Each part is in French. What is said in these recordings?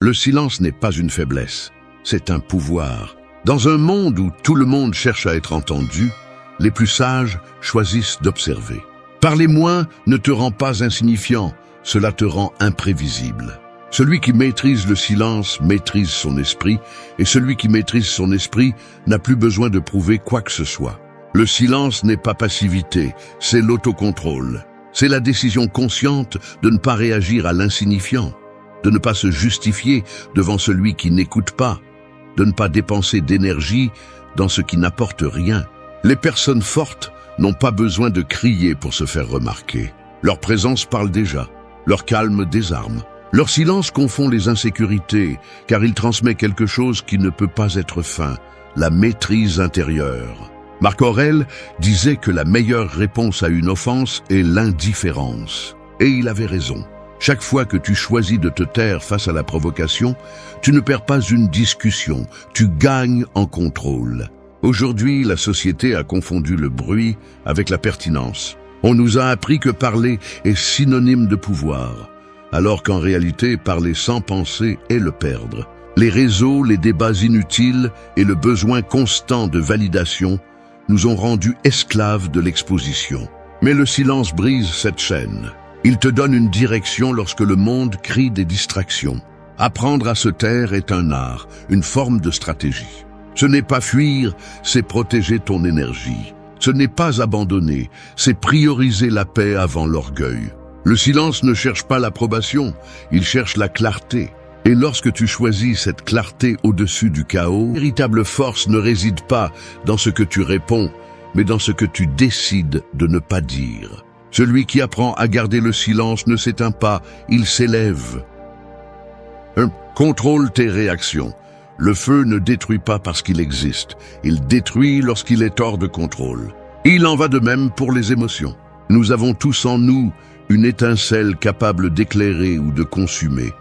Le silence n'est pas une faiblesse, c'est un pouvoir. Dans un monde où tout le monde cherche à être entendu, les plus sages choisissent d'observer. Parler moins ne te rend pas insignifiant, cela te rend imprévisible. Celui qui maîtrise le silence maîtrise son esprit, et celui qui maîtrise son esprit n'a plus besoin de prouver quoi que ce soit. Le silence n'est pas passivité, c'est l'autocontrôle. C'est la décision consciente de ne pas réagir à l'insignifiant, de ne pas se justifier devant celui qui n'écoute pas, de ne pas dépenser d'énergie dans ce qui n'apporte rien. Les personnes fortes n'ont pas besoin de crier pour se faire remarquer. Leur présence parle déjà, leur calme désarme. Leur silence confond les insécurités, car il transmet quelque chose qui ne peut pas être feint, la maîtrise intérieure. Marc Aurèle disait que la meilleure réponse à une offense est l'indifférence. Et il avait raison. Chaque fois que tu choisis de te taire face à la provocation, tu ne perds pas une discussion, tu gagnes en contrôle. Aujourd'hui, la société a confondu le bruit avec la pertinence. On nous a appris que parler est synonyme de pouvoir, alors qu'en réalité, parler sans penser est le perdre. Les réseaux, les débats inutiles et le besoin constant de validation nous ont rendus esclaves de l'exposition. Mais le silence brise cette chaîne. Il te donne une direction lorsque le monde crie des distractions. Apprendre à se taire est un art, une forme de stratégie. Ce n'est pas fuir, c'est protéger ton énergie. Ce n'est pas abandonner, c'est prioriser la paix avant l'orgueil. Le silence ne cherche pas l'approbation, il cherche la clarté. Et lorsque tu choisis cette clarté au-dessus du chaos, la véritable force ne réside pas dans ce que tu réponds, mais dans ce que tu décides de ne pas dire. Celui qui apprend à garder le silence ne s'éteint pas, il s'élève. Contrôle tes réactions. Le feu ne détruit pas parce qu'il existe, il détruit lorsqu'il est hors de contrôle. Il en va de même pour les émotions. Nous avons tous en nous une étincelle capable d'éclairer ou de consumer,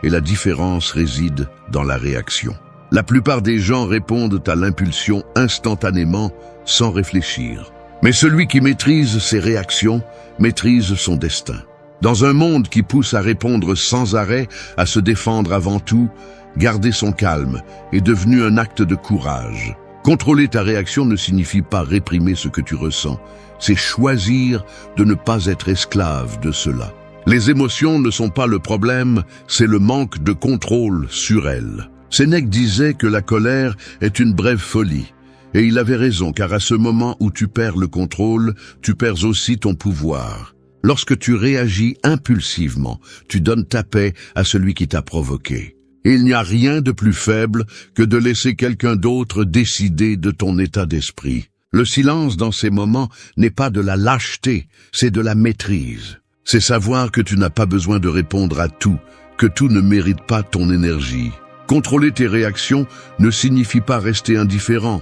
et la différence réside dans la réaction. La plupart des gens répondent à l'impulsion instantanément, sans réfléchir. Mais celui qui maîtrise ses réactions, maîtrise son destin. Dans un monde qui pousse à répondre sans arrêt, à se défendre avant tout, garder son calme est devenu un acte de courage. Contrôler ta réaction ne signifie pas réprimer ce que tu ressens, c'est choisir de ne pas être esclave de cela. Les émotions ne sont pas le problème, c'est le manque de contrôle sur elles. Sénèque disait que la colère est une brève folie. Et il avait raison, car à ce moment où tu perds le contrôle, tu perds aussi ton pouvoir. Lorsque tu réagis impulsivement, tu donnes ta paix à celui qui t'a provoqué. Et il n'y a rien de plus faible que de laisser quelqu'un d'autre décider de ton état d'esprit. Le silence dans ces moments n'est pas de la lâcheté, c'est de la maîtrise. C'est savoir que tu n'as pas besoin de répondre à tout, que tout ne mérite pas ton énergie. Contrôler tes réactions ne signifie pas rester indifférent,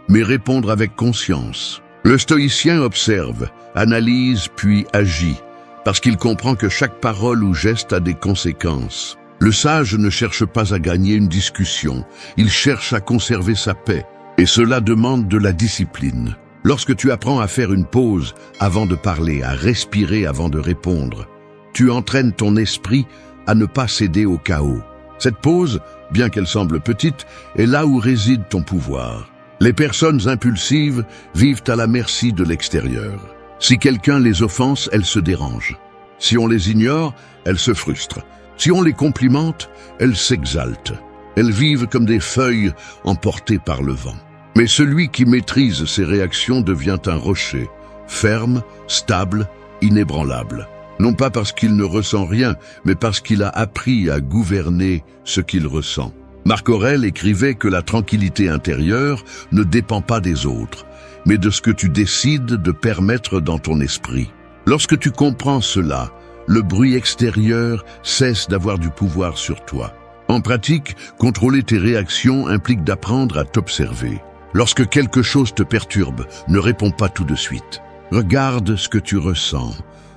mais répondre avec conscience. Le stoïcien observe, analyse puis agit, parce qu'il comprend que chaque parole ou geste a des conséquences. Le sage ne cherche pas à gagner une discussion, il cherche à conserver sa paix, et cela demande de la discipline. Lorsque tu apprends à faire une pause avant de parler, à respirer avant de répondre, tu entraînes ton esprit à ne pas céder au chaos. Cette pause, bien qu'elle semble petite, est là où réside ton pouvoir. Les personnes impulsives vivent à la merci de l'extérieur. Si quelqu'un les offense, elles se dérangent. Si on les ignore, elles se frustrent. Si on les complimente, elles s'exaltent. Elles vivent comme des feuilles emportées par le vent. Mais celui qui maîtrise ses réactions devient un rocher, ferme, stable, inébranlable. Non pas parce qu'il ne ressent rien, mais parce qu'il a appris à gouverner ce qu'il ressent. Marc Aurèle écrivait que la tranquillité intérieure ne dépend pas des autres, mais de ce que tu décides de permettre dans ton esprit. Lorsque tu comprends cela, le bruit extérieur cesse d'avoir du pouvoir sur toi. En pratique, contrôler tes réactions implique d'apprendre à t'observer. Lorsque quelque chose te perturbe, ne réponds pas tout de suite. Regarde ce que tu ressens,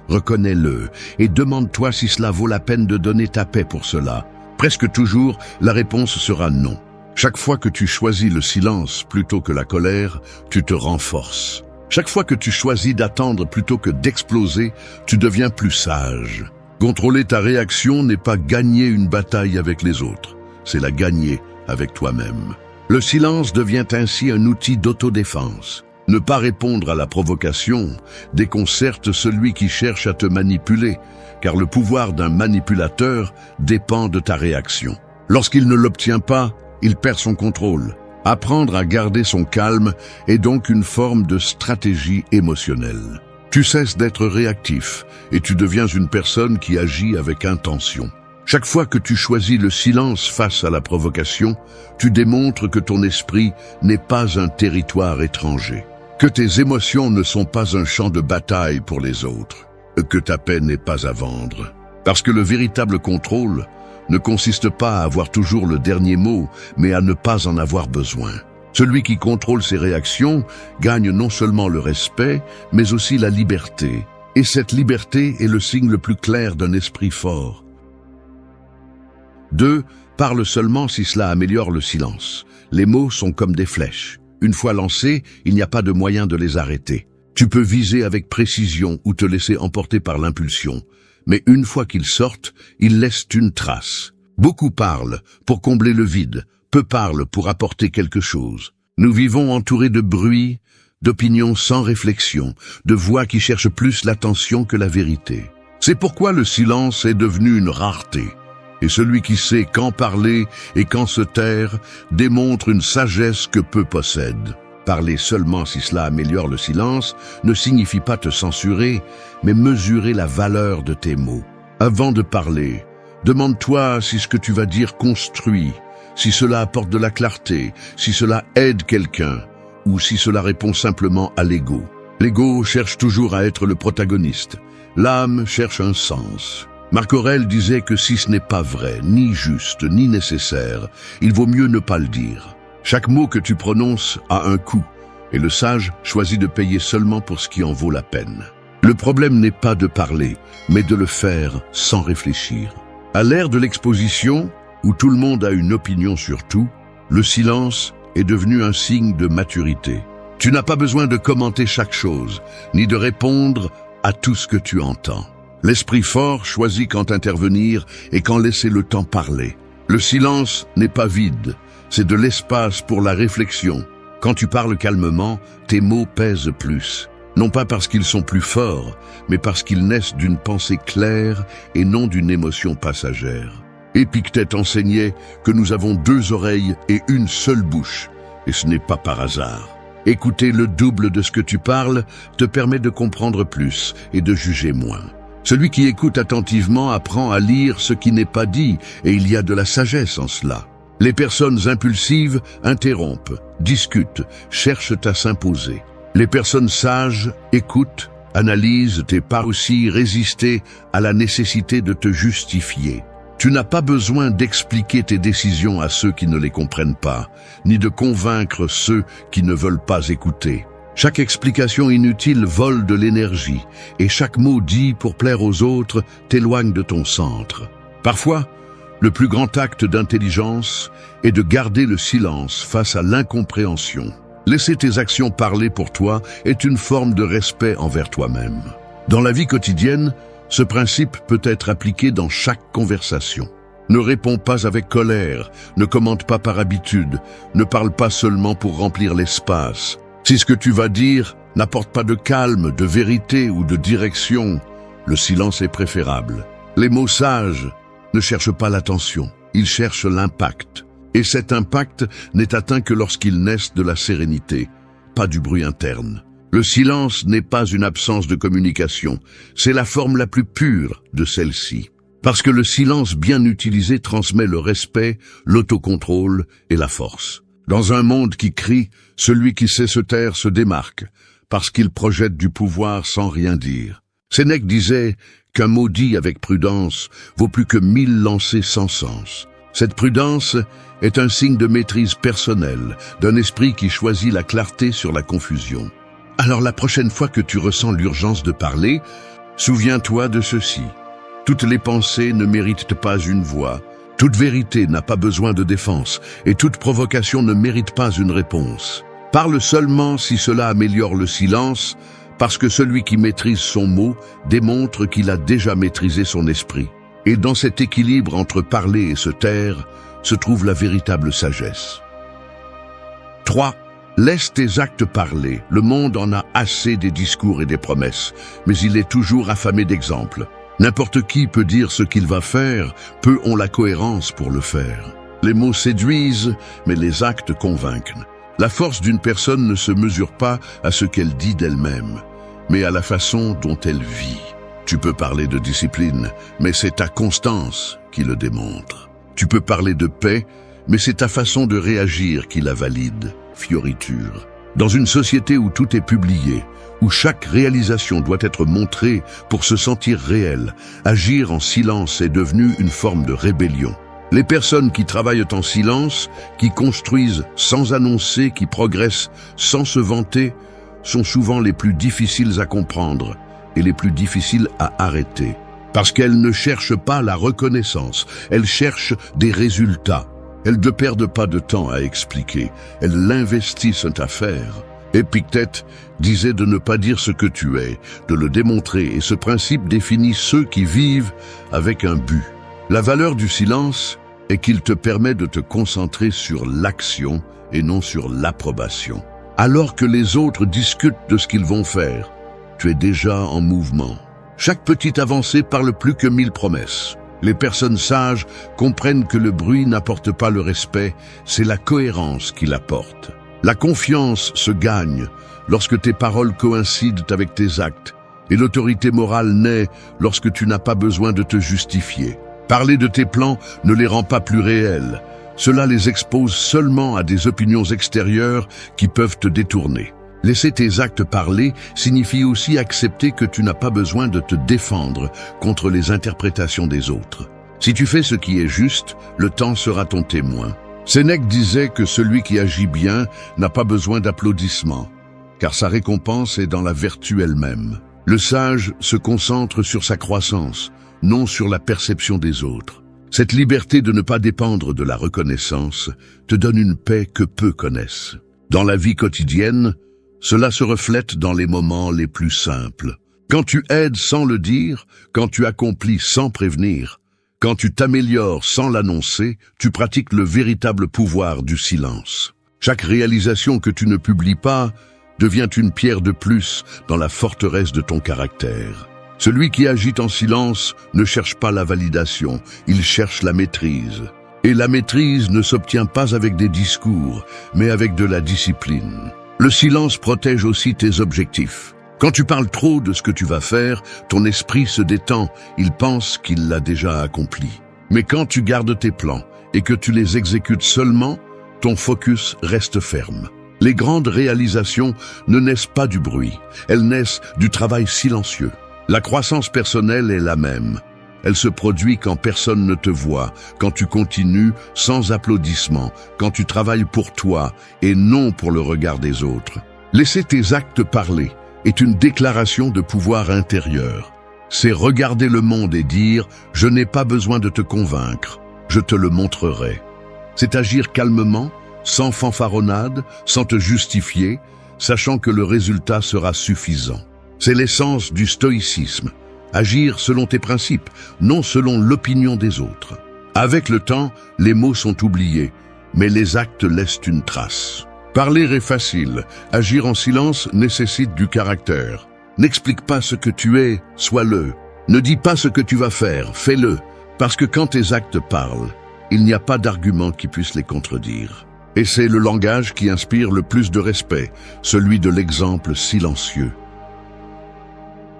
reconnais-le et demande-toi si cela vaut la peine de donner ta paix pour cela. Presque toujours, la réponse sera non. Chaque fois que tu choisis le silence plutôt que la colère, tu te renforces. Chaque fois que tu choisis d'attendre plutôt que d'exploser, tu deviens plus sage. Contrôler ta réaction n'est pas gagner une bataille avec les autres, c'est la gagner avec toi-même. Le silence devient ainsi un outil d'autodéfense. Ne pas répondre à la provocation déconcerte celui qui cherche à te manipuler, car le pouvoir d'un manipulateur dépend de ta réaction. Lorsqu'il ne l'obtient pas, il perd son contrôle. Apprendre à garder son calme est donc une forme de stratégie émotionnelle. Tu cesses d'être réactif et tu deviens une personne qui agit avec intention. Chaque fois que tu choisis le silence face à la provocation, tu démontres que ton esprit n'est pas un territoire étranger, que tes émotions ne sont pas un champ de bataille pour les autres, que ta paix n'est pas à vendre. Parce que le véritable contrôle ne consiste pas à avoir toujours le dernier mot, mais à ne pas en avoir besoin. Celui qui contrôle ses réactions gagne non seulement le respect, mais aussi la liberté. Et cette liberté est le signe le plus clair d'un esprit fort. 2. Parle seulement si cela améliore le silence. Les mots sont comme des flèches. Une fois lancés, il n'y a pas de moyen de les arrêter. Tu peux viser avec précision ou te laisser emporter par l'impulsion. Mais une fois qu'ils sortent, ils laissent une trace. Beaucoup parlent pour combler le vide, peu parlent pour apporter quelque chose. Nous vivons entourés de bruit, d'opinions sans réflexion, de voix qui cherchent plus l'attention que la vérité. C'est pourquoi le silence est devenu une rareté. Et celui qui sait quand parler et quand se taire démontre une sagesse que peu possèdent. Parler seulement si cela améliore le silence ne signifie pas te censurer, mais mesurer la valeur de tes mots. Avant de parler, demande-toi si ce que tu vas dire construit, si cela apporte de la clarté, si cela aide quelqu'un, ou si cela répond simplement à l'ego. L'ego cherche toujours à être le protagoniste. L'âme cherche un sens. Marc Aurèle disait que si ce n'est pas vrai, ni juste, ni nécessaire, il vaut mieux ne pas le dire. Chaque mot que tu prononces a un coût, et le sage choisit de payer seulement pour ce qui en vaut la peine. Le problème n'est pas de parler, mais de le faire sans réfléchir. À l'ère de l'exposition, où tout le monde a une opinion sur tout, le silence est devenu un signe de maturité. Tu n'as pas besoin de commenter chaque chose, ni de répondre à tout ce que tu entends. L'esprit fort choisit quand intervenir et quand laisser le temps parler. Le silence n'est pas vide, c'est de l'espace pour la réflexion. Quand tu parles calmement, tes mots pèsent plus. Non pas parce qu'ils sont plus forts, mais parce qu'ils naissent d'une pensée claire et non d'une émotion passagère. Épictète enseignait que nous avons 2 oreilles et une seule bouche, et ce n'est pas par hasard. Écouter le double de ce que tu parles te permet de comprendre plus et de juger moins. Celui qui écoute attentivement apprend à lire ce qui n'est pas dit, et il y a de la sagesse en cela. Les personnes impulsives interrompent, discutent, cherchent à s'imposer. Les personnes sages écoutent, analysent et pas aussi résister à la nécessité de te justifier. Tu n'as pas besoin d'expliquer tes décisions à ceux qui ne les comprennent pas, ni de convaincre ceux qui ne veulent pas écouter. Chaque explication inutile vole de l'énergie, et chaque mot dit pour plaire aux autres t'éloigne de ton centre. Parfois, le plus grand acte d'intelligence est de garder le silence face à l'incompréhension. Laisser tes actions parler pour toi est une forme de respect envers toi-même. Dans la vie quotidienne, ce principe peut être appliqué dans chaque conversation. Ne réponds pas avec colère, ne commente pas par habitude, ne parle pas seulement pour remplir l'espace. Si ce que tu vas dire n'apporte pas de calme, de vérité ou de direction, le silence est préférable. Les mots sages ne cherchent pas l'attention, ils cherchent l'impact. Et cet impact n'est atteint que lorsqu'ils naissent de la sérénité, pas du bruit interne. Le silence n'est pas une absence de communication, c'est la forme la plus pure de celle-ci. Parce que le silence bien utilisé transmet le respect, l'autocontrôle et la force. Dans un monde qui crie, celui qui sait se taire se démarque, parce qu'il projette du pouvoir sans rien dire. Sénèque disait qu'un mot dit avec prudence vaut plus que 1000 lancés sans sens. Cette prudence est un signe de maîtrise personnelle, d'un esprit qui choisit la clarté sur la confusion. Alors la prochaine fois que tu ressens l'urgence de parler, souviens-toi de ceci. Toutes les pensées ne méritent pas une voix. Toute vérité n'a pas besoin de défense, et toute provocation ne mérite pas une réponse. Parle seulement si cela améliore le silence, Parce que celui qui maîtrise son mot démontre qu'il a déjà maîtrisé son esprit. Et dans cet équilibre entre parler et se taire, se trouve la véritable sagesse. 3. Laisse tes actes parler. Le monde en a assez des discours et des promesses, mais il est toujours affamé d'exemples. N'importe qui peut dire ce qu'il va faire, peu ont la cohérence pour le faire. Les mots séduisent, mais les actes convainquent. La force d'une personne ne se mesure pas à ce qu'elle dit d'elle-même, mais à la façon dont elle vit. Tu peux parler de discipline, mais c'est ta constance qui le démontre. Tu peux parler de paix, mais c'est ta façon de réagir qui la valide. Fioriture. Dans une société où tout est publié, où chaque réalisation doit être montrée pour se sentir réelle, agir en silence est devenu une forme de rébellion. Les personnes qui travaillent en silence, qui construisent sans annoncer, qui progressent sans se vanter, sont souvent les plus difficiles à comprendre et les plus difficiles à arrêter. Parce qu'elles ne cherchent pas la reconnaissance, elles cherchent des résultats. Elles ne perdent pas de temps à expliquer, elles l'investissent à faire. Épictète disait de ne pas dire ce que tu es, de le démontrer, et ce principe définit ceux qui vivent avec un but. La valeur du silence est qu'il te permet de te concentrer sur l'action et non sur l'approbation. Alors que les autres discutent de ce qu'ils vont faire, tu es déjà en mouvement. Chaque petite avancée parle plus que 1000 promesses. Les personnes sages comprennent que le bruit n'apporte pas le respect, c'est la cohérence qui l'apporte. La confiance se gagne lorsque tes paroles coïncident avec tes actes, et l'autorité morale naît lorsque tu n'as pas besoin de te justifier. Parler de tes plans ne les rend pas plus réels. Cela les expose seulement à des opinions extérieures qui peuvent te détourner. Laisser tes actes parler signifie aussi accepter que tu n'as pas besoin de te défendre contre les interprétations des autres. Si tu fais ce qui est juste, le temps sera ton témoin. Sénèque disait que celui qui agit bien n'a pas besoin d'applaudissements, car sa récompense est dans la vertu elle-même. Le sage se concentre sur sa croissance, non sur la perception des autres. Cette liberté de ne pas dépendre de la reconnaissance te donne une paix que peu connaissent. Dans la vie quotidienne, cela se reflète dans les moments les plus simples. Quand tu aides sans le dire, quand tu accomplis sans prévenir, quand tu t'améliores sans l'annoncer, tu pratiques le véritable pouvoir du silence. Chaque réalisation que tu ne publies pas devient une pierre de plus dans la forteresse de ton caractère. Celui qui agit en silence ne cherche pas la validation, il cherche la maîtrise. Et la maîtrise ne s'obtient pas avec des discours, mais avec de la discipline. Le silence protège aussi tes objectifs. Quand tu parles trop de ce que tu vas faire, ton esprit se détend, il pense qu'il l'a déjà accompli. Mais quand tu gardes tes plans et que tu les exécutes seulement, ton focus reste ferme. Les grandes réalisations ne naissent pas du bruit, elles naissent du travail silencieux. La croissance personnelle est la même. Elle se produit quand personne ne te voit, quand tu continues sans applaudissements, quand tu travailles pour toi et non pour le regard des autres. Laisser tes actes parler est une déclaration de pouvoir intérieur. C'est regarder le monde et dire « Je n'ai pas besoin de te convaincre, je te le montrerai ». C'est agir calmement, sans fanfaronnade, sans te justifier, sachant que le résultat sera suffisant. C'est l'essence du stoïcisme. Agir selon tes principes, non selon l'opinion des autres. Avec le temps, les mots sont oubliés, mais les actes laissent une trace. Parler est facile, agir en silence nécessite du caractère. N'explique pas ce que tu es, sois-le. Ne dis pas ce que tu vas faire, fais-le. Parce que quand tes actes parlent, il n'y a pas d'argument qui puisse les contredire. Et c'est le langage qui inspire le plus de respect, celui de l'exemple silencieux.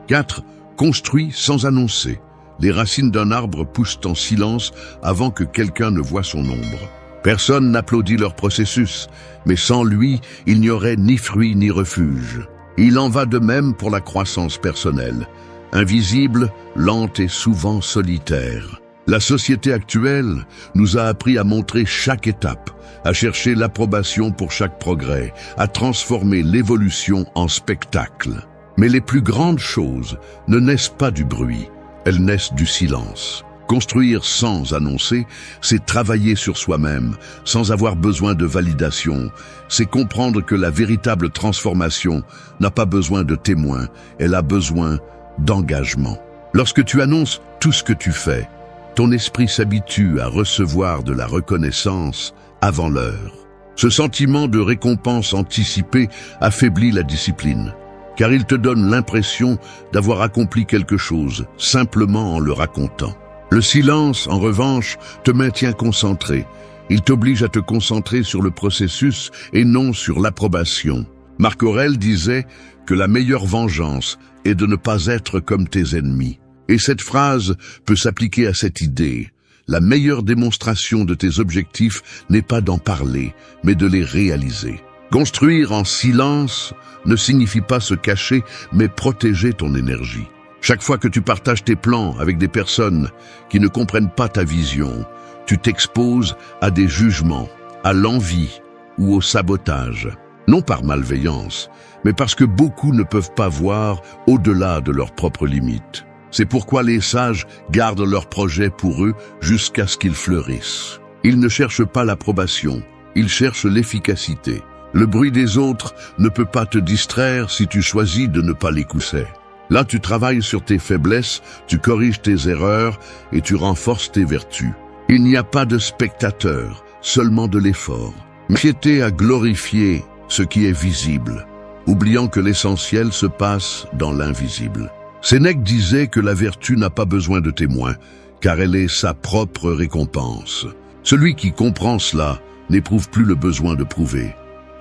4. Construis sans annoncer. Les racines d'un arbre poussent en silence avant que quelqu'un ne voie son ombre. Personne n'applaudit leur processus, mais sans lui, il n'y aurait ni fruit ni refuge. Il en va de même pour la croissance personnelle. Invisible, lente et souvent solitaire. La société actuelle nous a appris à montrer chaque étape, à chercher l'approbation pour chaque progrès, à transformer l'évolution en spectacle. Mais les plus grandes choses ne naissent pas du bruit, elles naissent du silence. Construire sans annoncer, c'est travailler sur soi-même, sans avoir besoin de validation. C'est comprendre que la véritable transformation n'a pas besoin de témoins, elle a besoin d'engagement. Lorsque tu annonces tout ce que tu fais, ton esprit s'habitue à recevoir de la reconnaissance avant l'heure. Ce sentiment de récompense anticipée affaiblit la discipline, car il te donne l'impression d'avoir accompli quelque chose simplement en le racontant. Le silence, en revanche, te maintient concentré. Il t'oblige à te concentrer sur le processus et non sur l'approbation. Marc Aurèle disait que la meilleure vengeance est de ne pas être comme tes ennemis. Et cette phrase peut s'appliquer à cette idée. La meilleure démonstration de tes objectifs n'est pas d'en parler, mais de les réaliser. Construire en silence ne signifie pas se cacher, mais protéger ton énergie. Chaque fois que tu partages tes plans avec des personnes qui ne comprennent pas ta vision, tu t'exposes à des jugements, à l'envie ou au sabotage. Non par malveillance, mais parce que beaucoup ne peuvent pas voir au-delà de leurs propres limites. C'est pourquoi les sages gardent leurs projets pour eux jusqu'à ce qu'ils fleurissent. Ils ne cherchent pas l'approbation, ils cherchent l'efficacité. Le bruit des autres ne peut pas te distraire si tu choisis de ne pas l'écouter. Là, tu travailles sur tes faiblesses, tu corriges tes erreurs et tu renforces tes vertus. Il n'y a pas de spectateur, seulement de l'effort. M'inquiéter à glorifier ce qui est visible, oubliant que l'essentiel se passe dans l'invisible. Sénèque disait que la vertu n'a pas besoin de témoins, car elle est sa propre récompense. Celui qui comprend cela n'éprouve plus le besoin de prouver,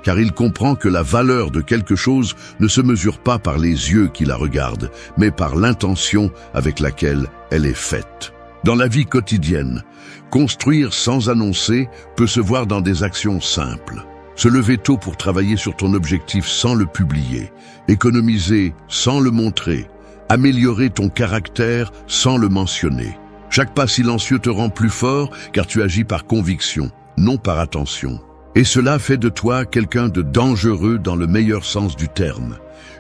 car il comprend que la valeur de quelque chose ne se mesure pas par les yeux qui la regardent, mais par l'intention avec laquelle elle est faite. Dans la vie quotidienne, construire sans annoncer peut se voir dans des actions simples. Se lever tôt pour travailler sur ton objectif sans le publier, économiser sans le montrer, améliorer ton caractère sans le mentionner. Chaque pas silencieux te rend plus fort car tu agis par conviction, non par attention. Et cela fait de toi quelqu'un de dangereux dans le meilleur sens du terme.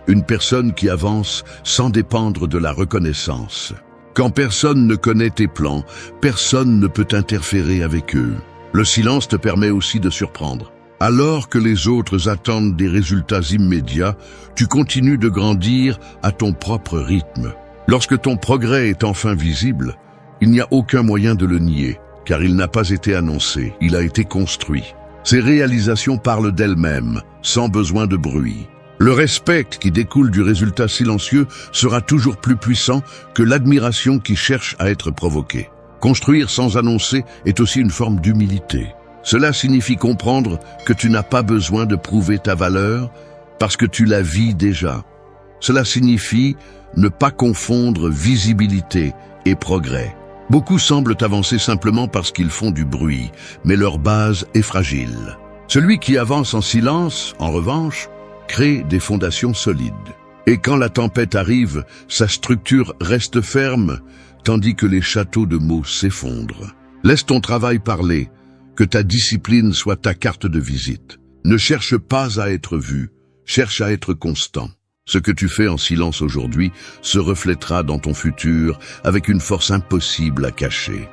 Une personne qui avance sans dépendre de la reconnaissance. Quand personne ne connaît tes plans, personne ne peut interférer avec eux. Le silence te permet aussi de surprendre. Alors que les autres attendent des résultats immédiats, tu continues de grandir à ton propre rythme. Lorsque ton progrès est enfin visible, il n'y a aucun moyen de le nier, car il n'a pas été annoncé, il a été construit. Ces réalisations parlent d'elles-mêmes, sans besoin de bruit. Le respect qui découle du résultat silencieux sera toujours plus puissant que l'admiration qui cherche à être provoquée. Construire sans annoncer est aussi une forme d'humilité. Cela signifie comprendre que tu n'as pas besoin de prouver ta valeur parce que tu la vis déjà. Cela signifie ne pas confondre visibilité et progrès. Beaucoup semblent avancer simplement parce qu'ils font du bruit, mais leur base est fragile. Celui qui avance en silence, en revanche, crée des fondations solides. Et quand la tempête arrive, sa structure reste ferme, tandis que les châteaux de mots s'effondrent. Laisse ton travail parler, que ta discipline soit ta carte de visite. Ne cherche pas à être vu, cherche à être constant. Ce que tu fais en silence aujourd'hui se reflètera dans ton futur avec une force impossible à cacher.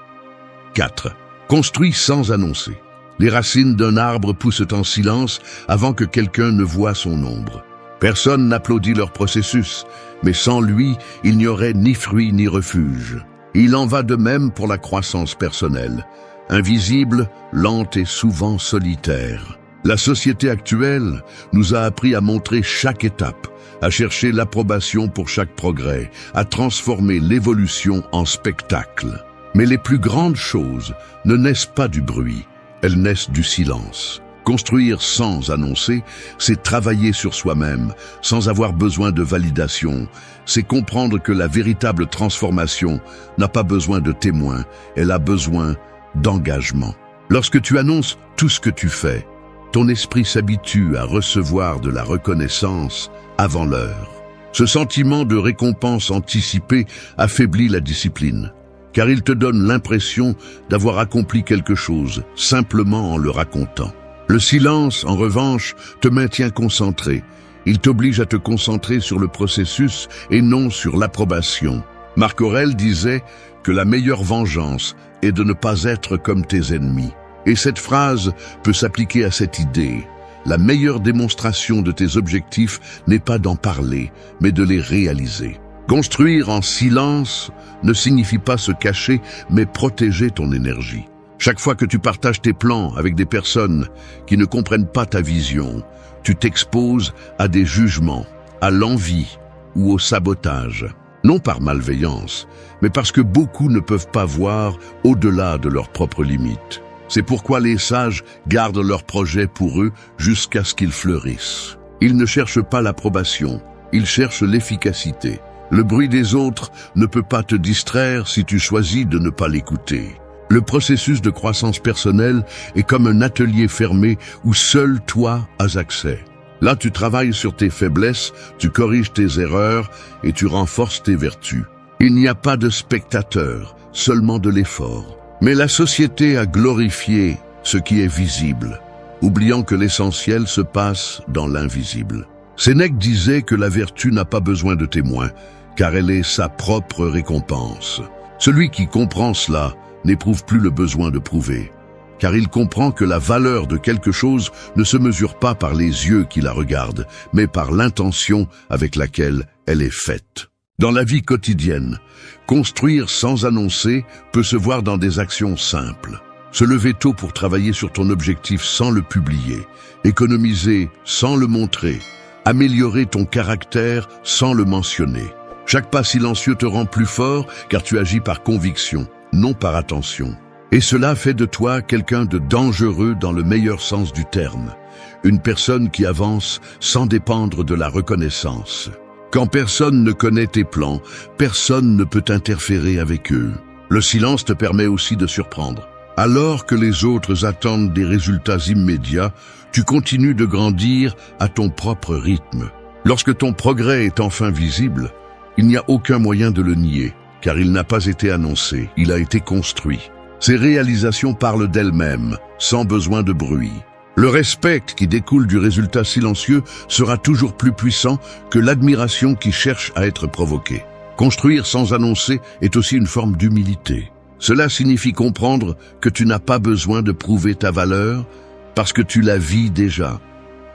4. Construis sans annoncer. Les racines d'un arbre poussent en silence avant que quelqu'un ne voie son ombre. Personne n'applaudit leur processus, mais sans lui, il n'y aurait ni fruit ni refuge. Il en va de même pour la croissance personnelle. Invisible, lente et souvent solitaire. La société actuelle nous a appris à montrer chaque étape, à chercher l'approbation pour chaque progrès, à transformer l'évolution en spectacle. Mais les plus grandes choses ne naissent pas du bruit, elles naissent du silence. Construire sans annoncer, c'est travailler sur soi-même, sans avoir besoin de validation. C'est comprendre que la véritable transformation n'a pas besoin de témoins, elle a besoin d'engagement. Lorsque tu annonces tout ce que tu fais, ton esprit s'habitue à recevoir de la reconnaissance avant l'heure. Ce sentiment de récompense anticipée affaiblit la discipline, car il te donne l'impression d'avoir accompli quelque chose simplement en le racontant. Le silence, en revanche, te maintient concentré. Il t'oblige à te concentrer sur le processus et non sur l'approbation. Marc Aurèle disait que la meilleure vengeance est de ne pas être comme tes ennemis. Et cette phrase peut s'appliquer à cette idée. La meilleure démonstration de tes objectifs n'est pas d'en parler, mais de les réaliser. Construire en silence ne signifie pas se cacher, mais protéger ton énergie. Chaque fois que tu partages tes plans avec des personnes qui ne comprennent pas ta vision, tu t'exposes à des jugements, à l'envie ou au sabotage. Non par malveillance, mais parce que beaucoup ne peuvent pas voir au-delà de leurs propres limites. C'est pourquoi les sages gardent leurs projets pour eux jusqu'à ce qu'ils fleurissent. Ils ne cherchent pas l'approbation, ils cherchent l'efficacité. Le bruit des autres ne peut pas te distraire si tu choisis de ne pas l'écouter. Le processus de croissance personnelle est comme un atelier fermé où seul toi as accès. Là, tu travailles sur tes faiblesses, tu corriges tes erreurs et tu renforces tes vertus. Il n'y a pas de spectateur, seulement de l'effort. Mais la société a glorifié ce qui est visible, oubliant que l'essentiel se passe dans l'invisible. Sénèque disait que la vertu n'a pas besoin de témoins, car elle est sa propre récompense. Celui qui comprend cela n'éprouve plus le besoin de prouver, car il comprend que la valeur de quelque chose ne se mesure pas par les yeux qui la regardent, mais par l'intention avec laquelle elle est faite. Dans la vie quotidienne, construire sans annoncer peut se voir dans des actions simples. Se lever tôt pour travailler sur ton objectif sans le publier, économiser sans le montrer, améliorer ton caractère sans le mentionner. Chaque pas silencieux te rend plus fort car tu agis par conviction, non par attention. Et cela fait de toi quelqu'un de dangereux dans le meilleur sens du terme. Une personne qui avance sans dépendre de la reconnaissance. Quand personne ne connaît tes plans, personne ne peut interférer avec eux. Le silence te permet aussi de surprendre. Alors que les autres attendent des résultats immédiats, tu continues de grandir à ton propre rythme. Lorsque ton progrès est enfin visible, il n'y a aucun moyen de le nier, car il n'a pas été annoncé, il a été construit. Ces réalisations parlent d'elles-mêmes, sans besoin de bruit. Le respect qui découle du résultat silencieux sera toujours plus puissant que l'admiration qui cherche à être provoquée. Construire sans annoncer est aussi une forme d'humilité. Cela signifie comprendre que tu n'as pas besoin de prouver ta valeur parce que tu la vis déjà.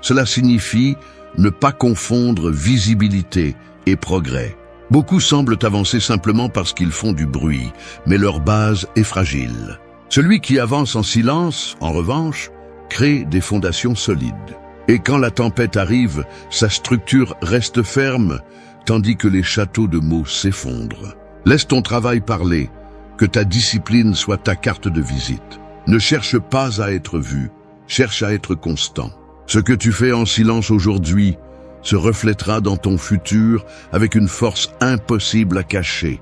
Cela signifie ne pas confondre visibilité et progrès. Beaucoup semblent avancer simplement parce qu'ils font du bruit, mais leur base est fragile. Celui qui avance en silence, en revanche, crée des fondations solides. Et quand la tempête arrive, sa structure reste ferme, tandis que les châteaux de mots s'effondrent. Laisse ton travail parler, que ta discipline soit ta carte de visite. Ne cherche pas à être vu, cherche à être constant. Ce que tu fais en silence aujourd'hui se reflètera dans ton futur avec une force impossible à cacher.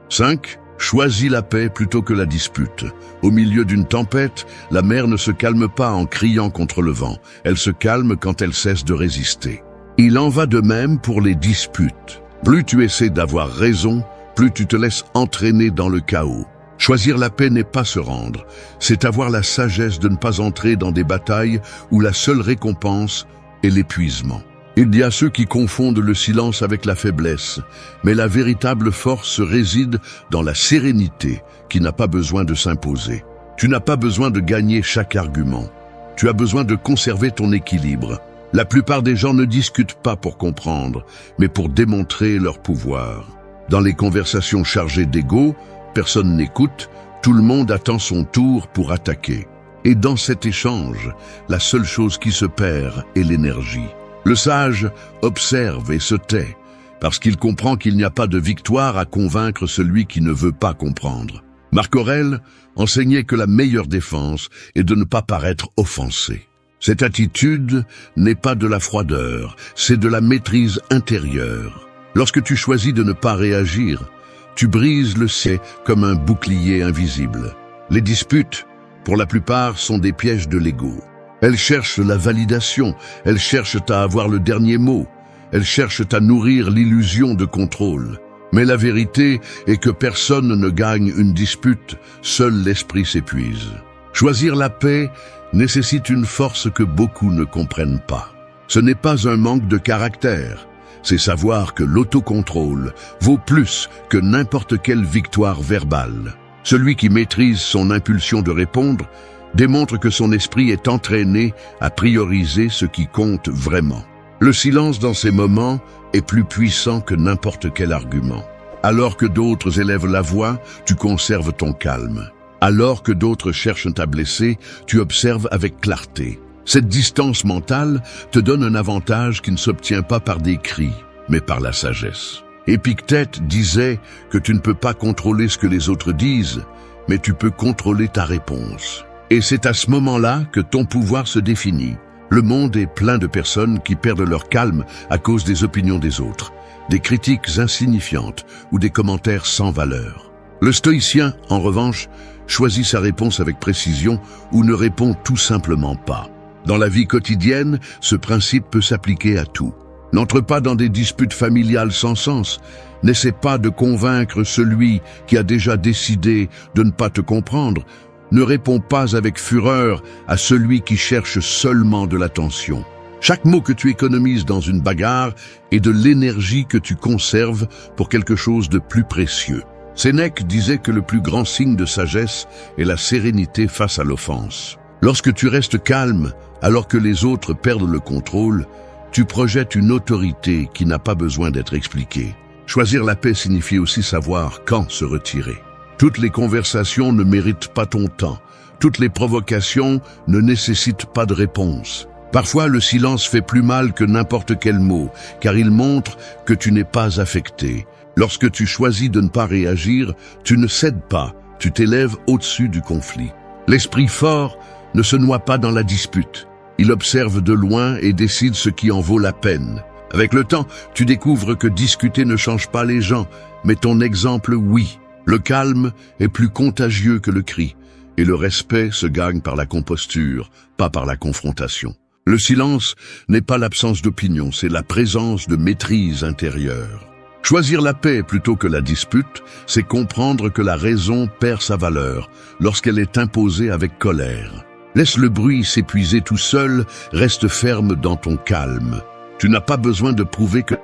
5. Choisis la paix plutôt que la dispute. Au milieu d'une tempête, la mer ne se calme pas en criant contre le vent. Elle se calme quand elle cesse de résister. Il en va de même pour les disputes. Plus tu essaies d'avoir raison, plus tu te laisses entraîner dans le chaos. Choisir la paix n'est pas se rendre, c'est avoir la sagesse de ne pas entrer dans des batailles où la seule récompense est l'épuisement. Il y a ceux qui confondent le silence avec la faiblesse, mais la véritable force réside dans la sérénité qui n'a pas besoin de s'imposer. Tu n'as pas besoin de gagner chaque argument. Tu as besoin de conserver ton équilibre. La plupart des gens ne discutent pas pour comprendre, mais pour démontrer leur pouvoir. Dans les conversations chargées d'ego, personne n'écoute, tout le monde attend son tour pour attaquer. Et dans cet échange, la seule chose qui se perd est l'énergie. Le sage observe et se tait, parce qu'il comprend qu'il n'y a pas de victoire à convaincre celui qui ne veut pas comprendre. Marc Aurèle enseignait que la meilleure défense est de ne pas paraître offensé. Cette attitude n'est pas de la froideur, c'est de la maîtrise intérieure. Lorsque tu choisis de ne pas réagir, tu brises le ciel comme un bouclier invisible. Les disputes, pour la plupart, sont des pièges de l'ego. Elles cherchent la validation, elles cherchent à avoir le dernier mot, elles cherchent à nourrir l'illusion de contrôle. Mais la vérité est que personne ne gagne une dispute, seul l'esprit s'épuise. Choisir la paix nécessite une force que beaucoup ne comprennent pas. Ce n'est pas un manque de caractère, c'est savoir que l'autocontrôle vaut plus que n'importe quelle victoire verbale. Celui qui maîtrise son impulsion de répondre démontre que son esprit est entraîné à prioriser ce qui compte vraiment. Le silence dans ces moments est plus puissant que n'importe quel argument. Alors que d'autres élèvent la voix, tu conserves ton calme. Alors que d'autres cherchent à blesser, tu observes avec clarté. Cette distance mentale te donne un avantage qui ne s'obtient pas par des cris, mais par la sagesse. Épictète disait que tu ne peux pas contrôler ce que les autres disent, mais tu peux contrôler ta réponse. Et c'est à ce moment-là que ton pouvoir se définit. Le monde est plein de personnes qui perdent leur calme à cause des opinions des autres, des critiques insignifiantes ou des commentaires sans valeur. Le stoïcien, en revanche, choisit sa réponse avec précision ou ne répond tout simplement pas. Dans la vie quotidienne, ce principe peut s'appliquer à tout. N'entre pas dans des disputes familiales sans sens. N'essaie pas de convaincre celui qui a déjà décidé de ne pas te comprendre. Ne réponds pas avec fureur à celui qui cherche seulement de l'attention. Chaque mot que tu économises dans une bagarre est de l'énergie que tu conserves pour quelque chose de plus précieux. Sénèque disait que le plus grand signe de sagesse est la sérénité face à l'offense. Lorsque tu restes calme, alors que les autres perdent le contrôle, tu projettes une autorité qui n'a pas besoin d'être expliquée. Choisir la paix signifie aussi savoir quand se retirer. Toutes les conversations ne méritent pas ton temps. Toutes les provocations ne nécessitent pas de réponse. Parfois, le silence fait plus mal que n'importe quel mot, car il montre que tu n'es pas affecté. Lorsque tu choisis de ne pas réagir, tu ne cèdes pas, tu t'élèves au-dessus du conflit. L'esprit fort ne se noie pas dans la dispute. Il observe de loin et décide ce qui en vaut la peine. Avec le temps, tu découvres que discuter ne change pas les gens, mais ton exemple, oui. Le calme est plus contagieux que le cri, et le respect se gagne par la composture, pas par la confrontation. Le silence n'est pas l'absence d'opinion, c'est la présence de maîtrise intérieure. Choisir la paix plutôt que la dispute, c'est comprendre que la raison perd sa valeur lorsqu'elle est imposée avec colère. Laisse le bruit s'épuiser tout seul, reste ferme dans ton calme. Tu n'as pas besoin de prouver que...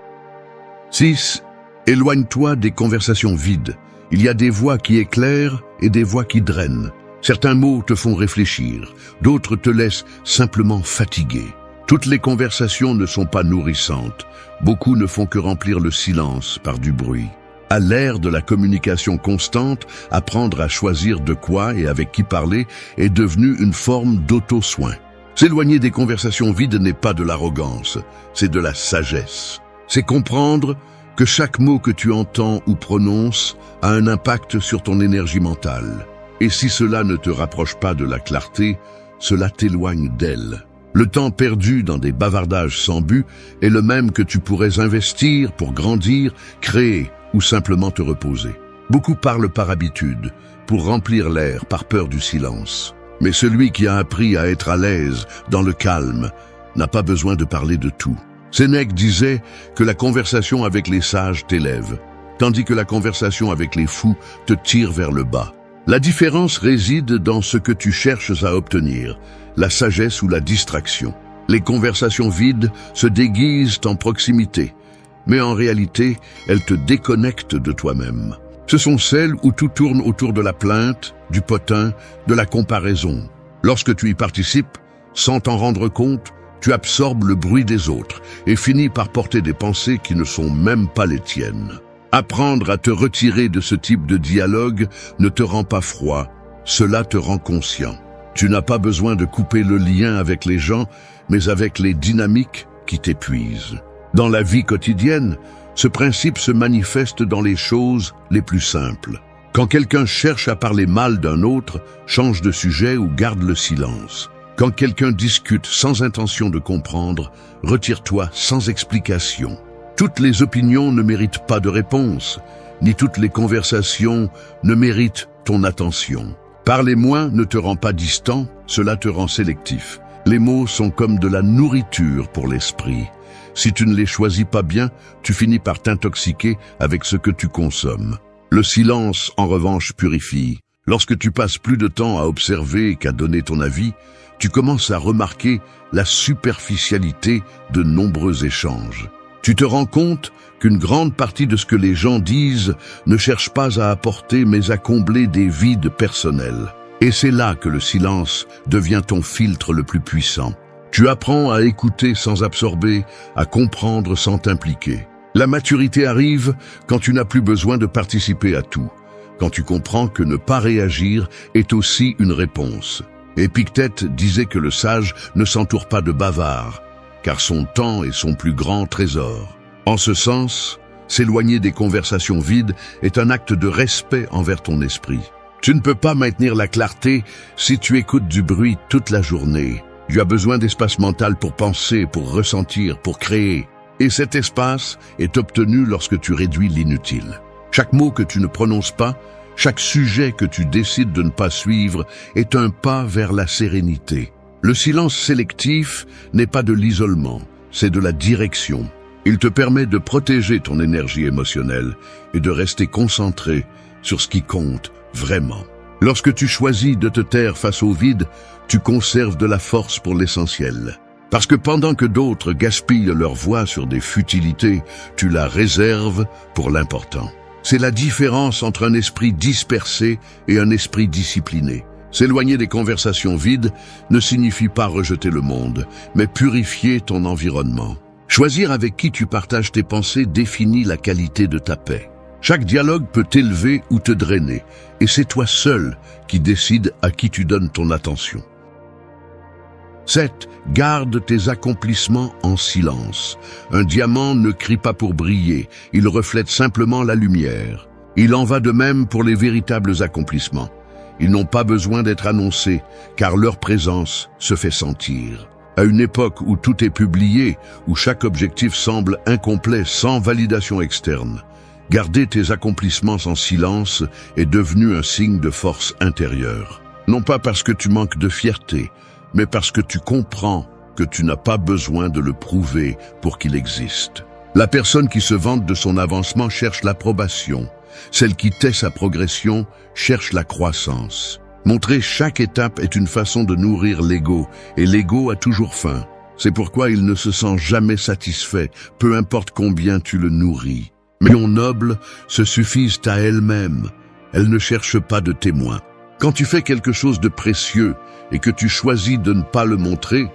6. Éloigne-toi des conversations vides. Il y a des voix qui éclairent et des voix qui drainent. Certains mots te font réfléchir, d'autres te laissent simplement fatigué. Toutes les conversations ne sont pas nourrissantes. Beaucoup ne font que remplir le silence par du bruit. À l'ère de la communication constante, apprendre à choisir de quoi et avec qui parler est devenu une forme d'auto-soin. S'éloigner des conversations vides n'est pas de l'arrogance, c'est de la sagesse. C'est comprendre que chaque mot que tu entends ou prononces a un impact sur ton énergie mentale. Et si cela ne te rapproche pas de la clarté, cela t'éloigne d'elle. Le temps perdu dans des bavardages sans but est le même que tu pourrais investir pour grandir, créer ou simplement te reposer. Beaucoup parlent par habitude, pour remplir l'air par peur du silence. Mais celui qui a appris à être à l'aise dans le calme n'a pas besoin de parler de tout. Sénèque disait que la conversation avec les sages t'élève, tandis que la conversation avec les fous te tire vers le bas. La différence réside dans ce que tu cherches à obtenir, la sagesse ou la distraction. Les conversations vides se déguisent en proximité, mais en réalité, elles te déconnectent de toi-même. Ce sont celles où tout tourne autour de la plainte, du potin, de la comparaison. Lorsque tu y participes, sans t'en rendre compte, tu absorbes le bruit des autres et finis par porter des pensées qui ne sont même pas les tiennes. Apprendre à te retirer de ce type de dialogue ne te rend pas froid, cela te rend conscient. Tu n'as pas besoin de couper le lien avec les gens, mais avec les dynamiques qui t'épuisent. Dans la vie quotidienne, ce principe se manifeste dans les choses les plus simples. Quand quelqu'un cherche à parler mal d'un autre, change de sujet ou garde le silence. Quand quelqu'un discute sans intention de comprendre, retire-toi sans explication. Toutes les opinions ne méritent pas de réponse, ni toutes les conversations ne méritent ton attention. Parler moins ne te rend pas distant, cela te rend sélectif. Les mots sont comme de la nourriture pour l'esprit. Si tu ne les choisis pas bien, tu finis par t'intoxiquer avec ce que tu consommes. Le silence, en revanche, purifie. Lorsque tu passes plus de temps à observer qu'à donner ton avis, tu commences à remarquer la superficialité de nombreux échanges. Tu te rends compte qu'une grande partie de ce que les gens disent ne cherche pas à apporter mais à combler des vides personnels. Et c'est là que le silence devient ton filtre le plus puissant. Tu apprends à écouter sans absorber, à comprendre sans t'impliquer. La maturité arrive quand tu n'as plus besoin de participer à tout, quand tu comprends que ne pas réagir est aussi une réponse. Épictète disait que le sage ne s'entoure pas de bavards, car son temps est son plus grand trésor. En ce sens, s'éloigner des conversations vides est un acte de respect envers ton esprit. Tu ne peux pas maintenir la clarté si tu écoutes du bruit toute la journée. Tu as besoin d'espace mental pour penser, pour ressentir, pour créer. Et cet espace est obtenu lorsque tu réduis l'inutile. Chaque mot que tu ne prononces pas, chaque sujet que tu décides de ne pas suivre est un pas vers la sérénité. Le silence sélectif n'est pas de l'isolement, c'est de la direction. Il te permet de protéger ton énergie émotionnelle et de rester concentré sur ce qui compte vraiment. Lorsque tu choisis de te taire face au vide, tu conserves de la force pour l'essentiel. Parce que pendant que d'autres gaspillent leur voix sur des futilités, tu la réserves pour l'important. C'est la différence entre un esprit dispersé et un esprit discipliné. S'éloigner des conversations vides ne signifie pas rejeter le monde, mais purifier ton environnement. Choisir avec qui tu partages tes pensées définit la qualité de ta paix. Chaque dialogue peut t'élever ou te drainer, et c'est toi seul qui décides à qui tu donnes ton attention. 7. Garde tes accomplissements en silence. Un diamant ne crie pas pour briller, il reflète simplement la lumière. Il en va de même pour les véritables accomplissements. Ils n'ont pas besoin d'être annoncés, car leur présence se fait sentir. À une époque où tout est publié, où chaque objectif semble incomplet sans validation externe, garder tes accomplissements en silence est devenu un signe de force intérieure. Non pas parce que tu manques de fierté, mais parce que tu comprends que tu n'as pas besoin de le prouver pour qu'il existe. La personne qui se vante de son avancement cherche l'approbation. Celle qui tait sa progression cherche la croissance. Montrer chaque étape est une façon de nourrir l'ego, et l'ego a toujours faim. C'est pourquoi il ne se sent jamais satisfait, peu importe combien tu le nourris. Mais les nobles se suffisent à elles-mêmes. Elles ne cherchent pas de témoins. Quand tu fais quelque chose de précieux et que tu choisis de ne pas le montrer,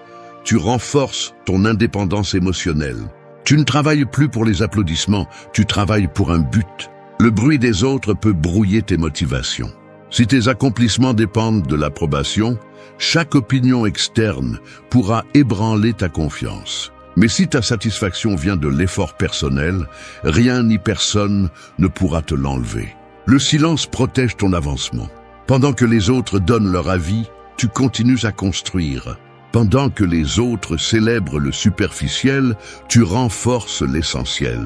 tu renforces ton indépendance émotionnelle. Tu ne travailles plus pour les applaudissements, tu travailles pour un but. Le bruit des autres peut brouiller tes motivations. Si tes accomplissements dépendent de l'approbation, chaque opinion externe pourra ébranler ta confiance. Mais si ta satisfaction vient de l'effort personnel, rien ni personne ne pourra te l'enlever. Le silence protège ton avancement. Pendant que les autres donnent leur avis, tu continues à construire. Pendant que les autres célèbrent le superficiel, tu renforces l'essentiel.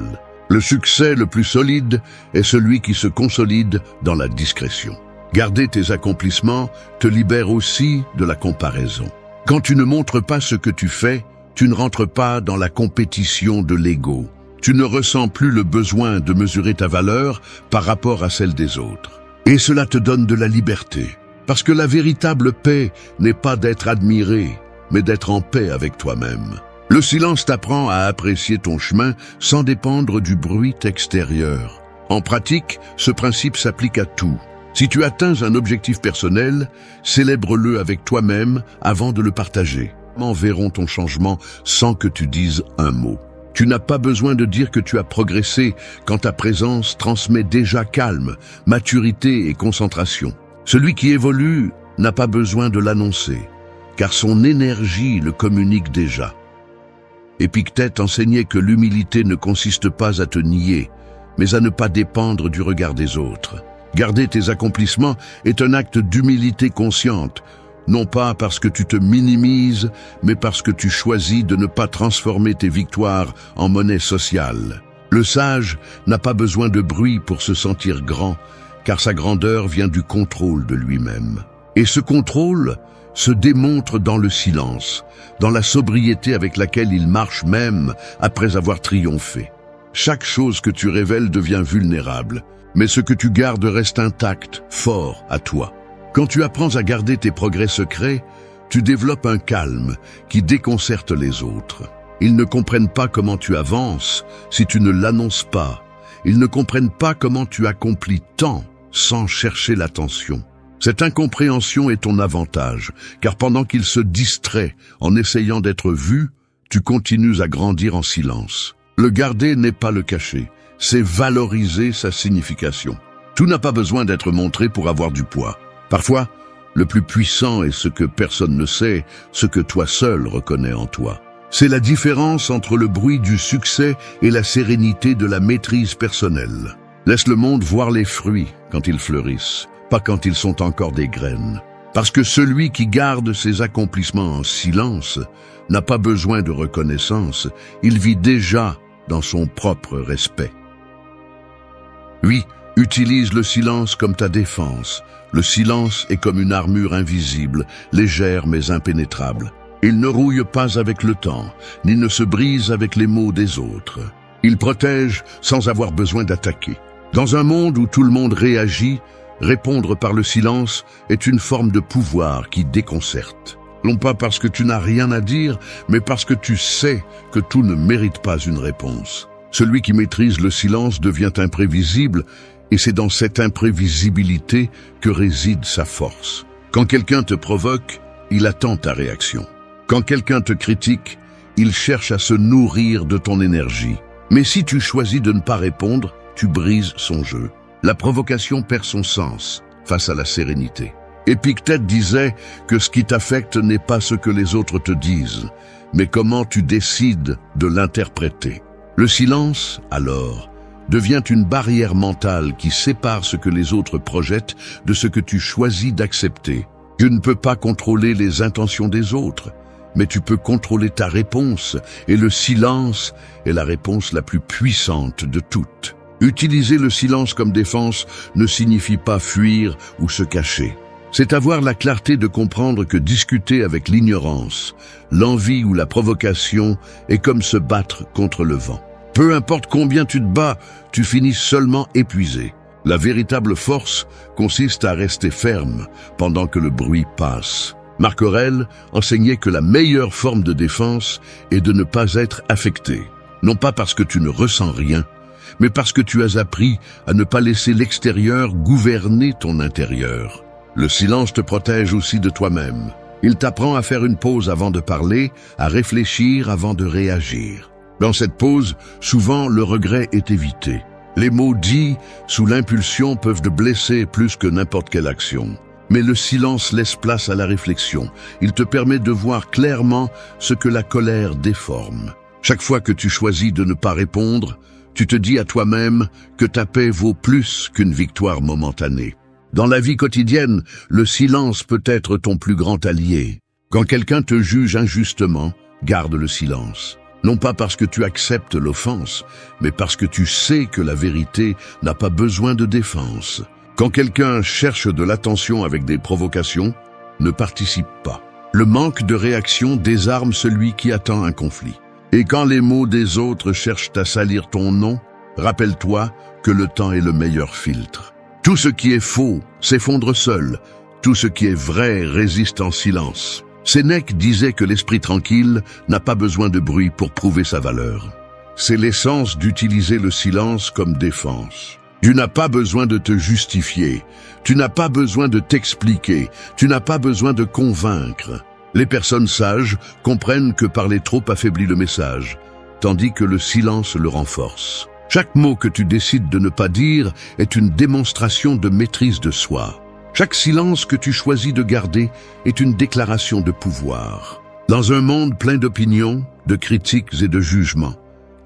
Le succès le plus solide est celui qui se consolide dans la discrétion. Garder tes accomplissements te libère aussi de la comparaison. Quand tu ne montres pas ce que tu fais, tu ne rentres pas dans la compétition de l'ego. Tu ne ressens plus le besoin de mesurer ta valeur par rapport à celle des autres. Et cela te donne de la liberté. Parce que la véritable paix n'est pas d'être admiré, mais d'être en paix avec toi-même. Le silence t'apprend à apprécier ton chemin sans dépendre du bruit extérieur. En pratique, ce principe s'applique à tout. Si tu atteins un objectif personnel, célèbre-le avec toi-même avant de le partager. Verront ton changement sans que tu dises un mot. Tu n'as pas besoin de dire que tu as progressé quand ta présence transmet déjà calme, maturité et concentration. Celui qui évolue n'a pas besoin de l'annoncer, car son énergie le communique déjà. Épictète enseignait que l'humilité ne consiste pas à te nier, mais à ne pas dépendre du regard des autres. Garder tes accomplissements est un acte d'humilité consciente, non pas parce que tu te minimises, mais parce que tu choisis de ne pas transformer tes victoires en monnaie sociale. Le sage n'a pas besoin de bruit pour se sentir grand, car sa grandeur vient du contrôle de lui-même. Et ce contrôle se démontre dans le silence, dans la sobriété avec laquelle il marche même après avoir triomphé. Chaque chose que tu révèles devient vulnérable, mais ce que tu gardes reste intact, fort à toi. Quand tu apprends à garder tes progrès secrets, tu développes un calme qui déconcerte les autres. Ils ne comprennent pas comment tu avances si tu ne l'annonces pas. Ils ne comprennent pas comment tu accomplis tant sans chercher l'attention. Cette incompréhension est ton avantage, car pendant qu'il se distrait en essayant d'être vu, tu continues à grandir en silence. Le garder n'est pas le cacher, c'est valoriser sa signification. Tout n'a pas besoin d'être montré pour avoir du poids. Parfois, le plus puissant est ce que personne ne sait, ce que toi seul reconnais en toi. C'est la différence entre le bruit du succès et la sérénité de la maîtrise personnelle. Laisse le monde voir les fruits quand ils fleurissent, pas quand ils sont encore des graines. Parce que celui qui garde ses accomplissements en silence n'a pas besoin de reconnaissance, il vit déjà dans son propre respect. Oui, utilise le silence comme ta défense. Le silence est comme une armure invisible, légère mais impénétrable. Il ne rouille pas avec le temps, ni ne se brise avec les mots des autres. Il protège sans avoir besoin d'attaquer. Dans un monde où tout le monde réagit, répondre par le silence est une forme de pouvoir qui déconcerte. Non pas parce que tu n'as rien à dire, mais parce que tu sais que tout ne mérite pas une réponse. Celui qui maîtrise le silence devient imprévisible, et c'est dans cette imprévisibilité que réside sa force. Quand quelqu'un te provoque, il attend ta réaction. Quand quelqu'un te critique, il cherche à se nourrir de ton énergie. Mais si tu choisis de ne pas répondre, tu brises son jeu. La provocation perd son sens face à la sérénité. Épictète disait que ce qui t'affecte n'est pas ce que les autres te disent, mais comment tu décides de l'interpréter. Le silence, alors, devient une barrière mentale qui sépare ce que les autres projettent de ce que tu choisis d'accepter. Tu ne peux pas contrôler les intentions des autres, mais tu peux contrôler ta réponse, et le silence est la réponse la plus puissante de toutes. Utiliser le silence comme défense ne signifie pas fuir ou se cacher. C'est avoir la clarté de comprendre que discuter avec l'ignorance, l'envie ou la provocation est comme se battre contre le vent. Peu importe combien tu te bats, tu finis seulement épuisé. La véritable force consiste à rester ferme pendant que le bruit passe. Marc Aurèle enseignait que la meilleure forme de défense est de ne pas être affecté. Non pas parce que tu ne ressens rien, mais parce que tu as appris à ne pas laisser l'extérieur gouverner ton intérieur. Le silence te protège aussi de toi-même. Il t'apprend à faire une pause avant de parler, à réfléchir avant de réagir. Dans cette pause, souvent le regret est évité. Les mots dits sous l'impulsion peuvent te blesser plus que n'importe quelle action. Mais le silence laisse place à la réflexion. Il te permet de voir clairement ce que la colère déforme. Chaque fois que tu choisis de ne pas répondre, tu te dis à toi-même que ta paix vaut plus qu'une victoire momentanée. Dans la vie quotidienne, le silence peut être ton plus grand allié. Quand quelqu'un te juge injustement, garde le silence. Non pas parce que tu acceptes l'offense, mais parce que tu sais que la vérité n'a pas besoin de défense. Quand quelqu'un cherche de l'attention avec des provocations, ne participe pas. Le manque de réaction désarme celui qui attend un conflit. Et quand les mots des autres cherchent à salir ton nom, rappelle-toi que le temps est le meilleur filtre. Tout ce qui est faux s'effondre seul. Tout ce qui est vrai résiste en silence. Sénèque disait que l'esprit tranquille n'a pas besoin de bruit pour prouver sa valeur. C'est l'essence d'utiliser le silence comme défense. Tu n'as pas besoin de te justifier, tu n'as pas besoin de t'expliquer, tu n'as pas besoin de convaincre. Les personnes sages comprennent que parler trop affaiblit le message, tandis que le silence le renforce. Chaque mot que tu décides de ne pas dire est une démonstration de maîtrise de soi. Chaque silence que tu choisis de garder est une déclaration de pouvoir. Dans un monde plein d'opinions, de critiques et de jugements,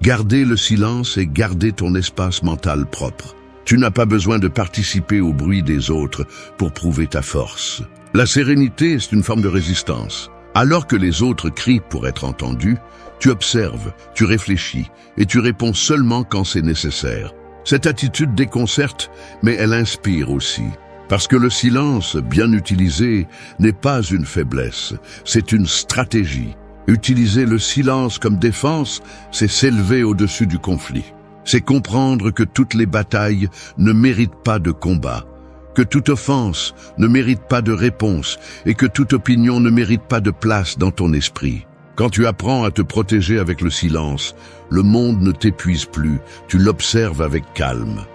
garder le silence et garder ton espace mental propre. Tu n'as pas besoin de participer au bruit des autres pour prouver ta force. La sérénité est une forme de résistance. Alors que les autres crient pour être entendus, tu observes, tu réfléchis et tu réponds seulement quand c'est nécessaire. Cette attitude déconcerte, mais elle inspire aussi. Parce que le silence, bien utilisé, n'est pas une faiblesse, c'est une stratégie. Utiliser le silence comme défense, c'est s'élever au-dessus du conflit. C'est comprendre que toutes les batailles ne méritent pas de combat, que toute offense ne mérite pas de réponse et que toute opinion ne mérite pas de place dans ton esprit. Quand tu apprends à te protéger avec le silence, le monde ne t'épuise plus, tu l'observes avec calme.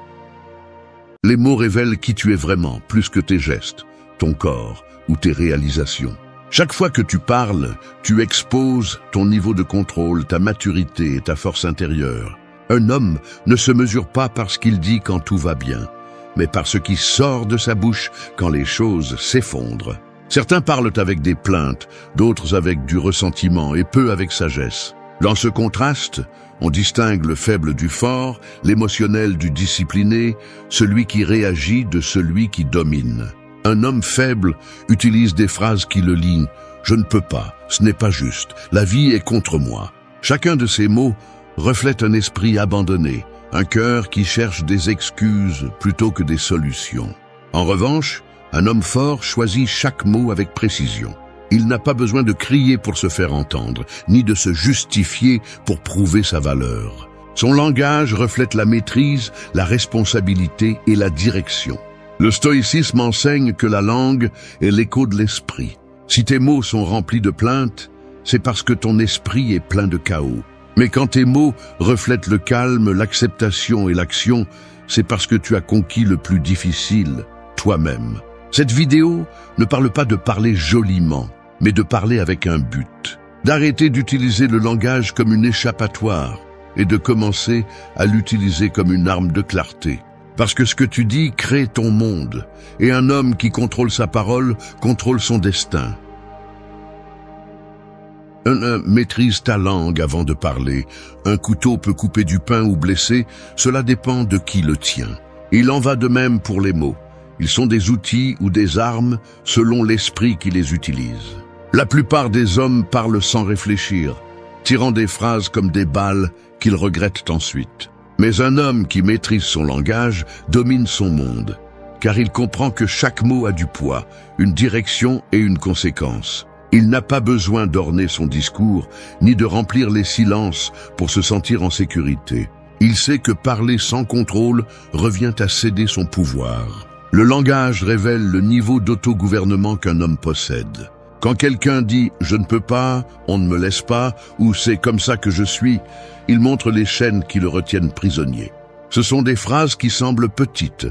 Les mots révèlent qui tu es vraiment, plus que tes gestes, ton corps ou tes réalisations. Chaque fois que tu parles, tu exposes ton niveau de contrôle, ta maturité et ta force intérieure. Un homme ne se mesure pas par ce qu'il dit quand tout va bien, mais par ce qui sort de sa bouche quand les choses s'effondrent. Certains parlent avec des plaintes, d'autres avec du ressentiment et peu avec sagesse. Dans ce contraste, on distingue le faible du fort, l'émotionnel du discipliné, celui qui réagit de celui qui domine. Un homme faible utilise des phrases qui le lient. « Je ne peux pas, ce n'est pas juste, la vie est contre moi ». Chacun de ces mots reflète un esprit abandonné, un cœur qui cherche des excuses plutôt que des solutions. En revanche, un homme fort choisit chaque mot avec précision. Il n'a pas besoin de crier pour se faire entendre, ni de se justifier pour prouver sa valeur. Son langage reflète la maîtrise, la responsabilité et la direction. Le stoïcisme enseigne que la langue est l'écho de l'esprit. Si tes mots sont remplis de plaintes, c'est parce que ton esprit est plein de chaos. Mais quand tes mots reflètent le calme, l'acceptation et l'action, c'est parce que tu as conquis le plus difficile, toi-même. Cette vidéo ne parle pas de parler joliment, mais de parler avec un but. D'arrêter d'utiliser le langage comme une échappatoire et de commencer à l'utiliser comme une arme de clarté. Parce que ce que tu dis crée ton monde, et un homme qui contrôle sa parole contrôle son destin. Maîtrise ta langue avant de parler. Un couteau peut couper du pain ou blesser, cela dépend de qui le tient. Il en va de même pour les mots. Ils sont des outils ou des armes selon l'esprit qui les utilise. La plupart des hommes parlent sans réfléchir, tirant des phrases comme des balles qu'ils regrettent ensuite. Mais un homme qui maîtrise son langage domine son monde, car il comprend que chaque mot a du poids, une direction et une conséquence. Il n'a pas besoin d'orner son discours, ni de remplir les silences pour se sentir en sécurité. Il sait que parler sans contrôle revient à céder son pouvoir. Le langage révèle le niveau d'autogouvernement qu'un homme possède. Quand quelqu'un dit « je ne peux pas »,« on ne me laisse pas » ou « c'est comme ça que je suis », il montre les chaînes qui le retiennent prisonnier. Ce sont des phrases qui semblent petites,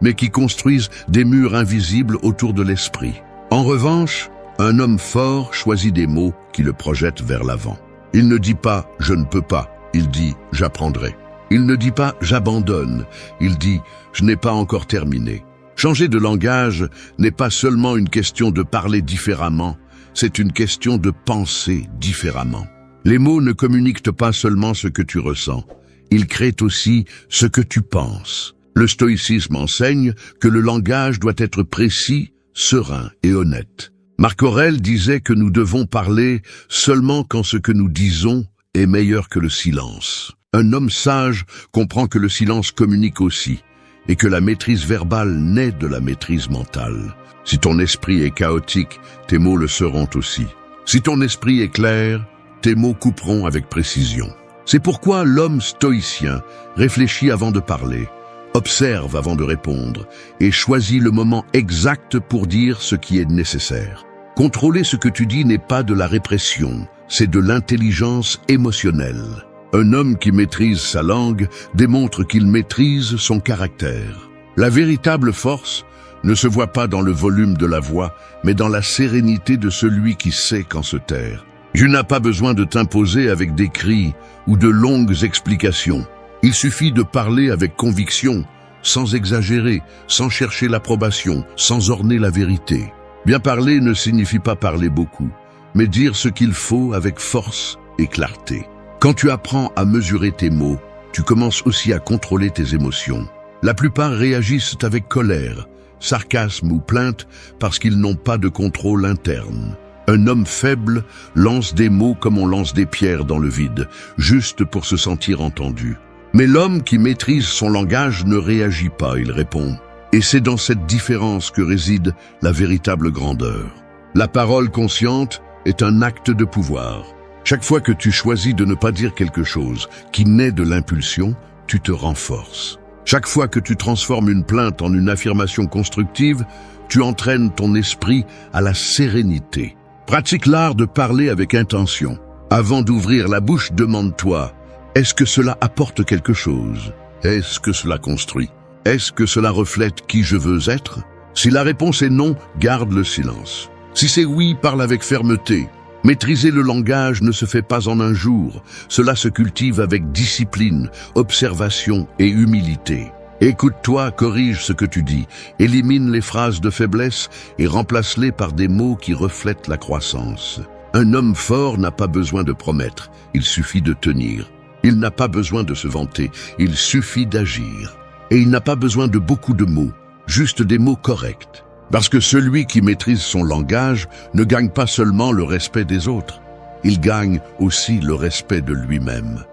mais qui construisent des murs invisibles autour de l'esprit. En revanche, un homme fort choisit des mots qui le projettent vers l'avant. Il ne dit pas « je ne peux pas », il dit « j'apprendrai ». Il ne dit pas « j'abandonne », il dit « je n'ai pas encore terminé ». Changer de langage n'est pas seulement une question de parler différemment, c'est une question de penser différemment. Les mots ne communiquent pas seulement ce que tu ressens, ils créent aussi ce que tu penses. Le stoïcisme enseigne que le langage doit être précis, serein et honnête. Marc Aurèle disait que nous devons parler seulement quand ce que nous disons est meilleur que le silence. Un homme sage comprend que le silence communique aussi, et que la maîtrise verbale naît de la maîtrise mentale. Si ton esprit est chaotique, tes mots le seront aussi. Si ton esprit est clair, tes mots couperont avec précision. C'est pourquoi l'homme stoïcien réfléchit avant de parler, observe avant de répondre, et choisit le moment exact pour dire ce qui est nécessaire. Contrôler ce que tu dis n'est pas de la répression, c'est de l'intelligence émotionnelle. Un homme qui maîtrise sa langue démontre qu'il maîtrise son caractère. La véritable force ne se voit pas dans le volume de la voix, mais dans la sérénité de celui qui sait quand se taire. Tu n'as pas besoin de t'imposer avec des cris ou de longues explications. Il suffit de parler avec conviction, sans exagérer, sans chercher l'approbation, sans orner la vérité. Bien parler ne signifie pas parler beaucoup, mais dire ce qu'il faut avec force et clarté. Quand tu apprends à mesurer tes mots, tu commences aussi à contrôler tes émotions. La plupart réagissent avec colère, sarcasme ou plainte parce qu'ils n'ont pas de contrôle interne. Un homme faible lance des mots comme on lance des pierres dans le vide, juste pour se sentir entendu. Mais l'homme qui maîtrise son langage ne réagit pas, il répond. Et c'est dans cette différence que réside la véritable grandeur. La parole consciente est un acte de pouvoir. Chaque fois que tu choisis de ne pas dire quelque chose qui naît de l'impulsion, tu te renforces. Chaque fois que tu transformes une plainte en une affirmation constructive, tu entraînes ton esprit à la sérénité. Pratique l'art de parler avec intention. Avant d'ouvrir la bouche, demande-toi, est-ce que cela apporte quelque chose? Est-ce que cela construit? Est-ce que cela reflète qui je veux être? Si la réponse est non, garde le silence. Si c'est oui, parle avec fermeté. Maîtriser le langage ne se fait pas en un jour. Cela se cultive avec discipline, observation et humilité. Écoute-toi, corrige ce que tu dis, élimine les phrases de faiblesse et remplace-les par des mots qui reflètent la croissance. Un homme fort n'a pas besoin de promettre, il suffit de tenir. Il n'a pas besoin de se vanter, il suffit d'agir. Et il n'a pas besoin de beaucoup de mots, juste des mots corrects. Parce que celui qui maîtrise son langage ne gagne pas seulement le respect des autres, il gagne aussi le respect de lui-même.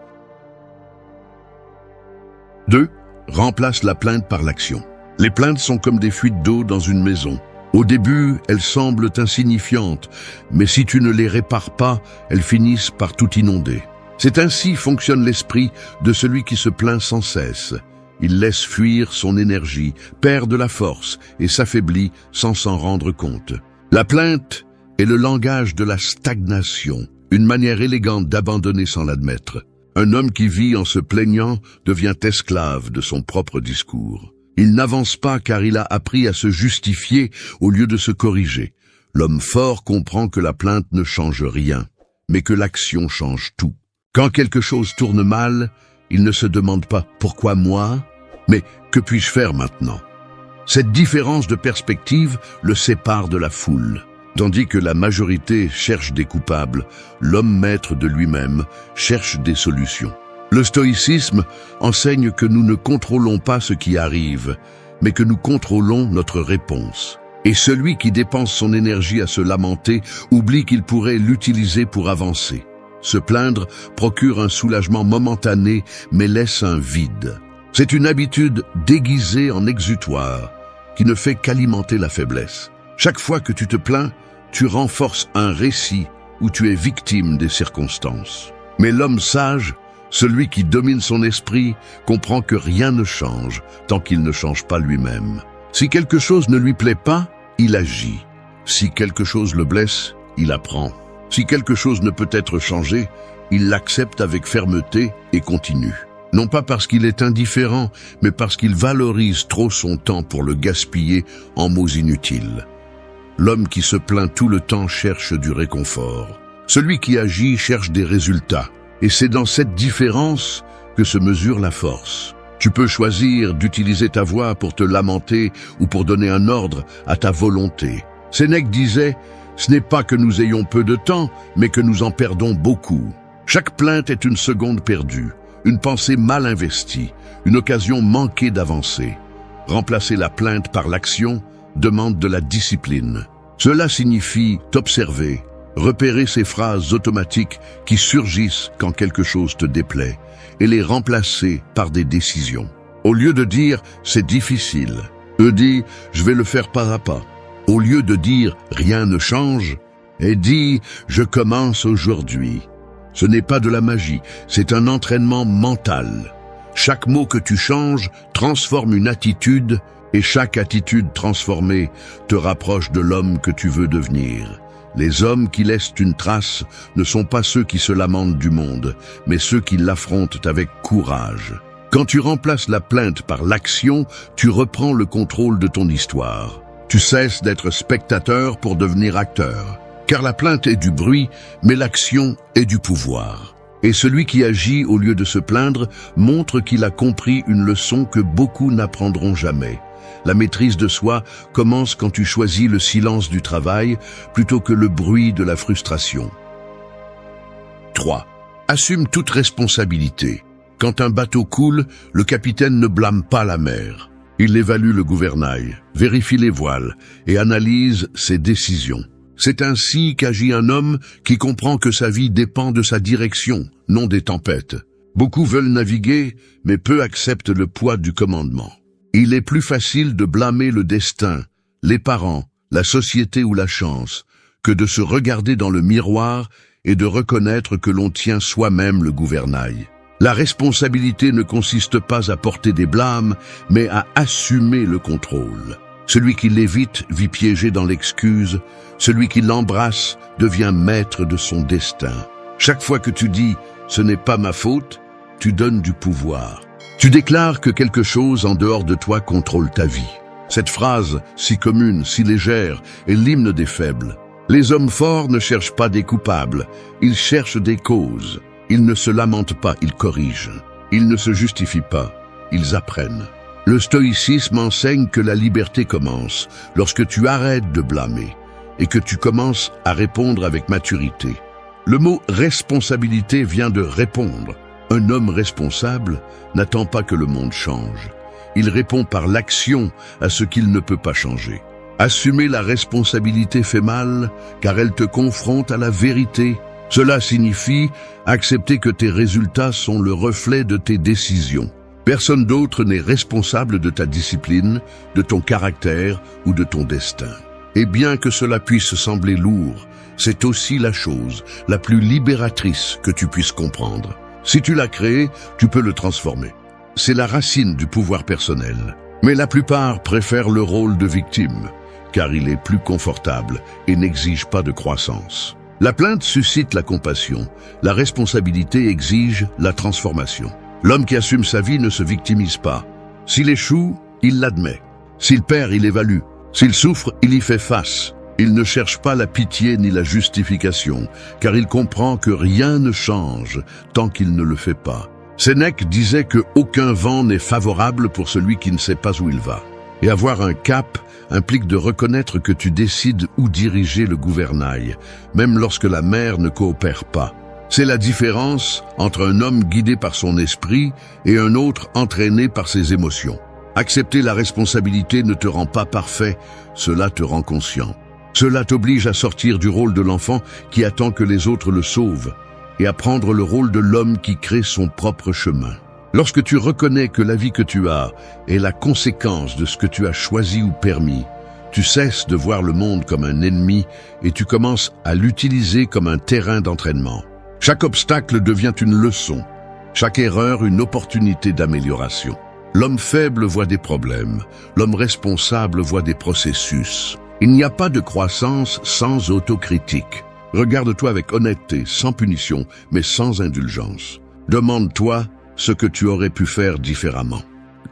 2. Remplace la plainte par l'action. Les plaintes sont comme des fuites d'eau dans une maison. Au début, elles semblent insignifiantes, mais si tu ne les répares pas, elles finissent par tout inonder. C'est ainsi fonctionne l'esprit de celui qui se plaint sans cesse. Il laisse fuir son énergie, perd de la force et s'affaiblit sans s'en rendre compte. La plainte est le langage de la stagnation, une manière élégante d'abandonner sans l'admettre. Un homme qui vit en se plaignant devient esclave de son propre discours. Il n'avance pas car il a appris à se justifier au lieu de se corriger. L'homme fort comprend que la plainte ne change rien, mais que l'action change tout. Quand quelque chose tourne mal, il ne se demande pas « pourquoi moi ?», mais « que puis-je faire maintenant ?» Cette différence de perspective le sépare de la foule. Tandis que la majorité cherche des coupables, l'homme maître de lui-même cherche des solutions. Le stoïcisme enseigne que nous ne contrôlons pas ce qui arrive, mais que nous contrôlons notre réponse. Et celui qui dépense son énergie à se lamenter oublie qu'il pourrait l'utiliser pour avancer. Se plaindre procure un soulagement momentané, mais laisse un vide. C'est une habitude déguisée en exutoire, qui ne fait qu'alimenter la faiblesse. Chaque fois que tu te plains, tu renforces un récit où tu es victime des circonstances. Mais l'homme sage, celui qui domine son esprit, comprend que rien ne change tant qu'il ne change pas lui-même. Si quelque chose ne lui plaît pas, il agit. Si quelque chose le blesse, il apprend. Si quelque chose ne peut être changé, il l'accepte avec fermeté et continue. Non pas parce qu'il est indifférent, mais parce qu'il valorise trop son temps pour le gaspiller en mots inutiles. L'homme qui se plaint tout le temps cherche du réconfort. Celui qui agit cherche des résultats. Et c'est dans cette différence que se mesure la force. Tu peux choisir d'utiliser ta voix pour te lamenter ou pour donner un ordre à ta volonté. Sénèque disait « Ce n'est pas que nous ayons peu de temps, mais que nous en perdons beaucoup. » Chaque plainte est une seconde perdue, une pensée mal investie, une occasion manquée d'avancer. Remplacer la plainte par l'action demande de la discipline. Cela signifie t'observer, repérer ces phrases automatiques qui surgissent quand quelque chose te déplaît et les remplacer par des décisions. Au lieu de dire « c'est difficile », dis « je vais le faire pas à pas ». Au lieu de dire « rien ne change », dis « je commence aujourd'hui ». Ce n'est pas de la magie, c'est un entraînement mental. Chaque mot que tu changes transforme une attitude et chaque attitude transformée te rapproche de l'homme que tu veux devenir. Les hommes qui laissent une trace ne sont pas ceux qui se lamentent du monde, mais ceux qui l'affrontent avec courage. Quand tu remplaces la plainte par l'action, tu reprends le contrôle de ton histoire. Tu cesses d'être spectateur pour devenir acteur. Car la plainte est du bruit, mais l'action est du pouvoir. Et celui qui agit au lieu de se plaindre montre qu'il a compris une leçon que beaucoup n'apprendront jamais. La maîtrise de soi commence quand tu choisis le silence du travail plutôt que le bruit de la frustration. 3. Assume toute responsabilité. Quand un bateau coule, le capitaine ne blâme pas la mer. Il évalue le gouvernail, vérifie les voiles et analyse ses décisions. C'est ainsi qu'agit un homme qui comprend que sa vie dépend de sa direction, non des tempêtes. Beaucoup veulent naviguer, mais peu acceptent le poids du commandement. Il est plus facile de blâmer le destin, les parents, la société ou la chance, que de se regarder dans le miroir et de reconnaître que l'on tient soi-même le gouvernail. La responsabilité ne consiste pas à porter des blâmes, mais à assumer le contrôle. Celui qui l'évite vit piégé dans l'excuse, celui qui l'embrasse devient maître de son destin. Chaque fois que tu dis « ce n'est pas ma faute », tu donnes du pouvoir. Tu déclares que quelque chose en dehors de toi contrôle ta vie. Cette phrase, si commune, si légère, est l'hymne des faibles. Les hommes forts ne cherchent pas des coupables, ils cherchent des causes. Ils ne se lamentent pas, ils corrigent. Ils ne se justifient pas, ils apprennent. Le stoïcisme enseigne que la liberté commence lorsque tu arrêtes de blâmer et que tu commences à répondre avec maturité. Le mot « responsabilité » vient de « répondre ». Un homme responsable n'attend pas que le monde change. Il répond par l'action à ce qu'il ne peut pas changer. Assumer la responsabilité fait mal, car elle te confronte à la vérité. Cela signifie accepter que tes résultats sont le reflet de tes décisions. Personne d'autre n'est responsable de ta discipline, de ton caractère ou de ton destin. Et bien que cela puisse sembler lourd, c'est aussi la chose la plus libératrice que tu puisses comprendre. Si tu l'as créé, tu peux le transformer. C'est la racine du pouvoir personnel. Mais la plupart préfèrent le rôle de victime, car il est plus confortable et n'exige pas de croissance. La plainte suscite la compassion, la responsabilité exige la transformation. L'homme qui assume sa vie ne se victimise pas. S'il échoue, il l'admet. S'il perd, il évalue. S'il souffre, il y fait face. Il ne cherche pas la pitié ni la justification, car il comprend que rien ne change tant qu'il ne le fait pas. Sénèque disait que aucun vent n'est favorable pour celui qui ne sait pas où il va. Et avoir un cap implique de reconnaître que tu décides où diriger le gouvernail, même lorsque la mer ne coopère pas. C'est la différence entre un homme guidé par son esprit et un autre entraîné par ses émotions. Accepter la responsabilité ne te rend pas parfait, cela te rend conscient. Cela t'oblige à sortir du rôle de l'enfant qui attend que les autres le sauvent et à prendre le rôle de l'homme qui crée son propre chemin. Lorsque tu reconnais que la vie que tu as est la conséquence de ce que tu as choisi ou permis, tu cesses de voir le monde comme un ennemi et tu commences à l'utiliser comme un terrain d'entraînement. Chaque obstacle devient une leçon, chaque erreur une opportunité d'amélioration. L'homme faible voit des problèmes, l'homme responsable voit des processus. Il n'y a pas de croissance sans autocritique. Regarde-toi avec honnêteté, sans punition, mais sans indulgence. Demande-toi ce que tu aurais pu faire différemment.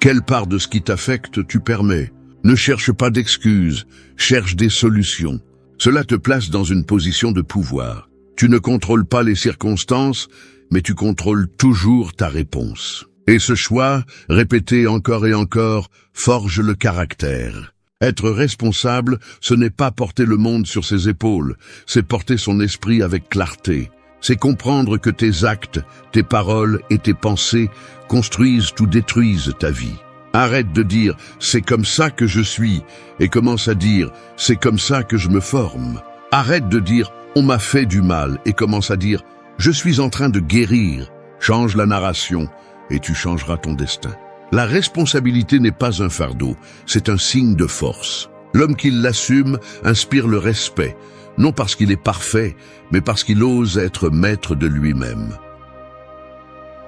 Quelle part de ce qui t'affecte tu permets? Ne cherche pas d'excuses, cherche des solutions. Cela te place dans une position de pouvoir. Tu ne contrôles pas les circonstances, mais tu contrôles toujours ta réponse. Et ce choix, répété encore et encore, forge le caractère. Être responsable, ce n'est pas porter le monde sur ses épaules, c'est porter son esprit avec clarté. C'est comprendre que tes actes, tes paroles et tes pensées construisent ou détruisent ta vie. Arrête de dire « c'est comme ça que je suis » et commence à dire « c'est comme ça que je me forme ». Arrête de dire « on m'a fait du mal » et commence à dire « je suis en train de guérir ». Change la narration et tu changeras ton destin. La responsabilité n'est pas un fardeau, c'est un signe de force. L'homme qui l'assume inspire le respect, non parce qu'il est parfait, mais parce qu'il ose être maître de lui-même.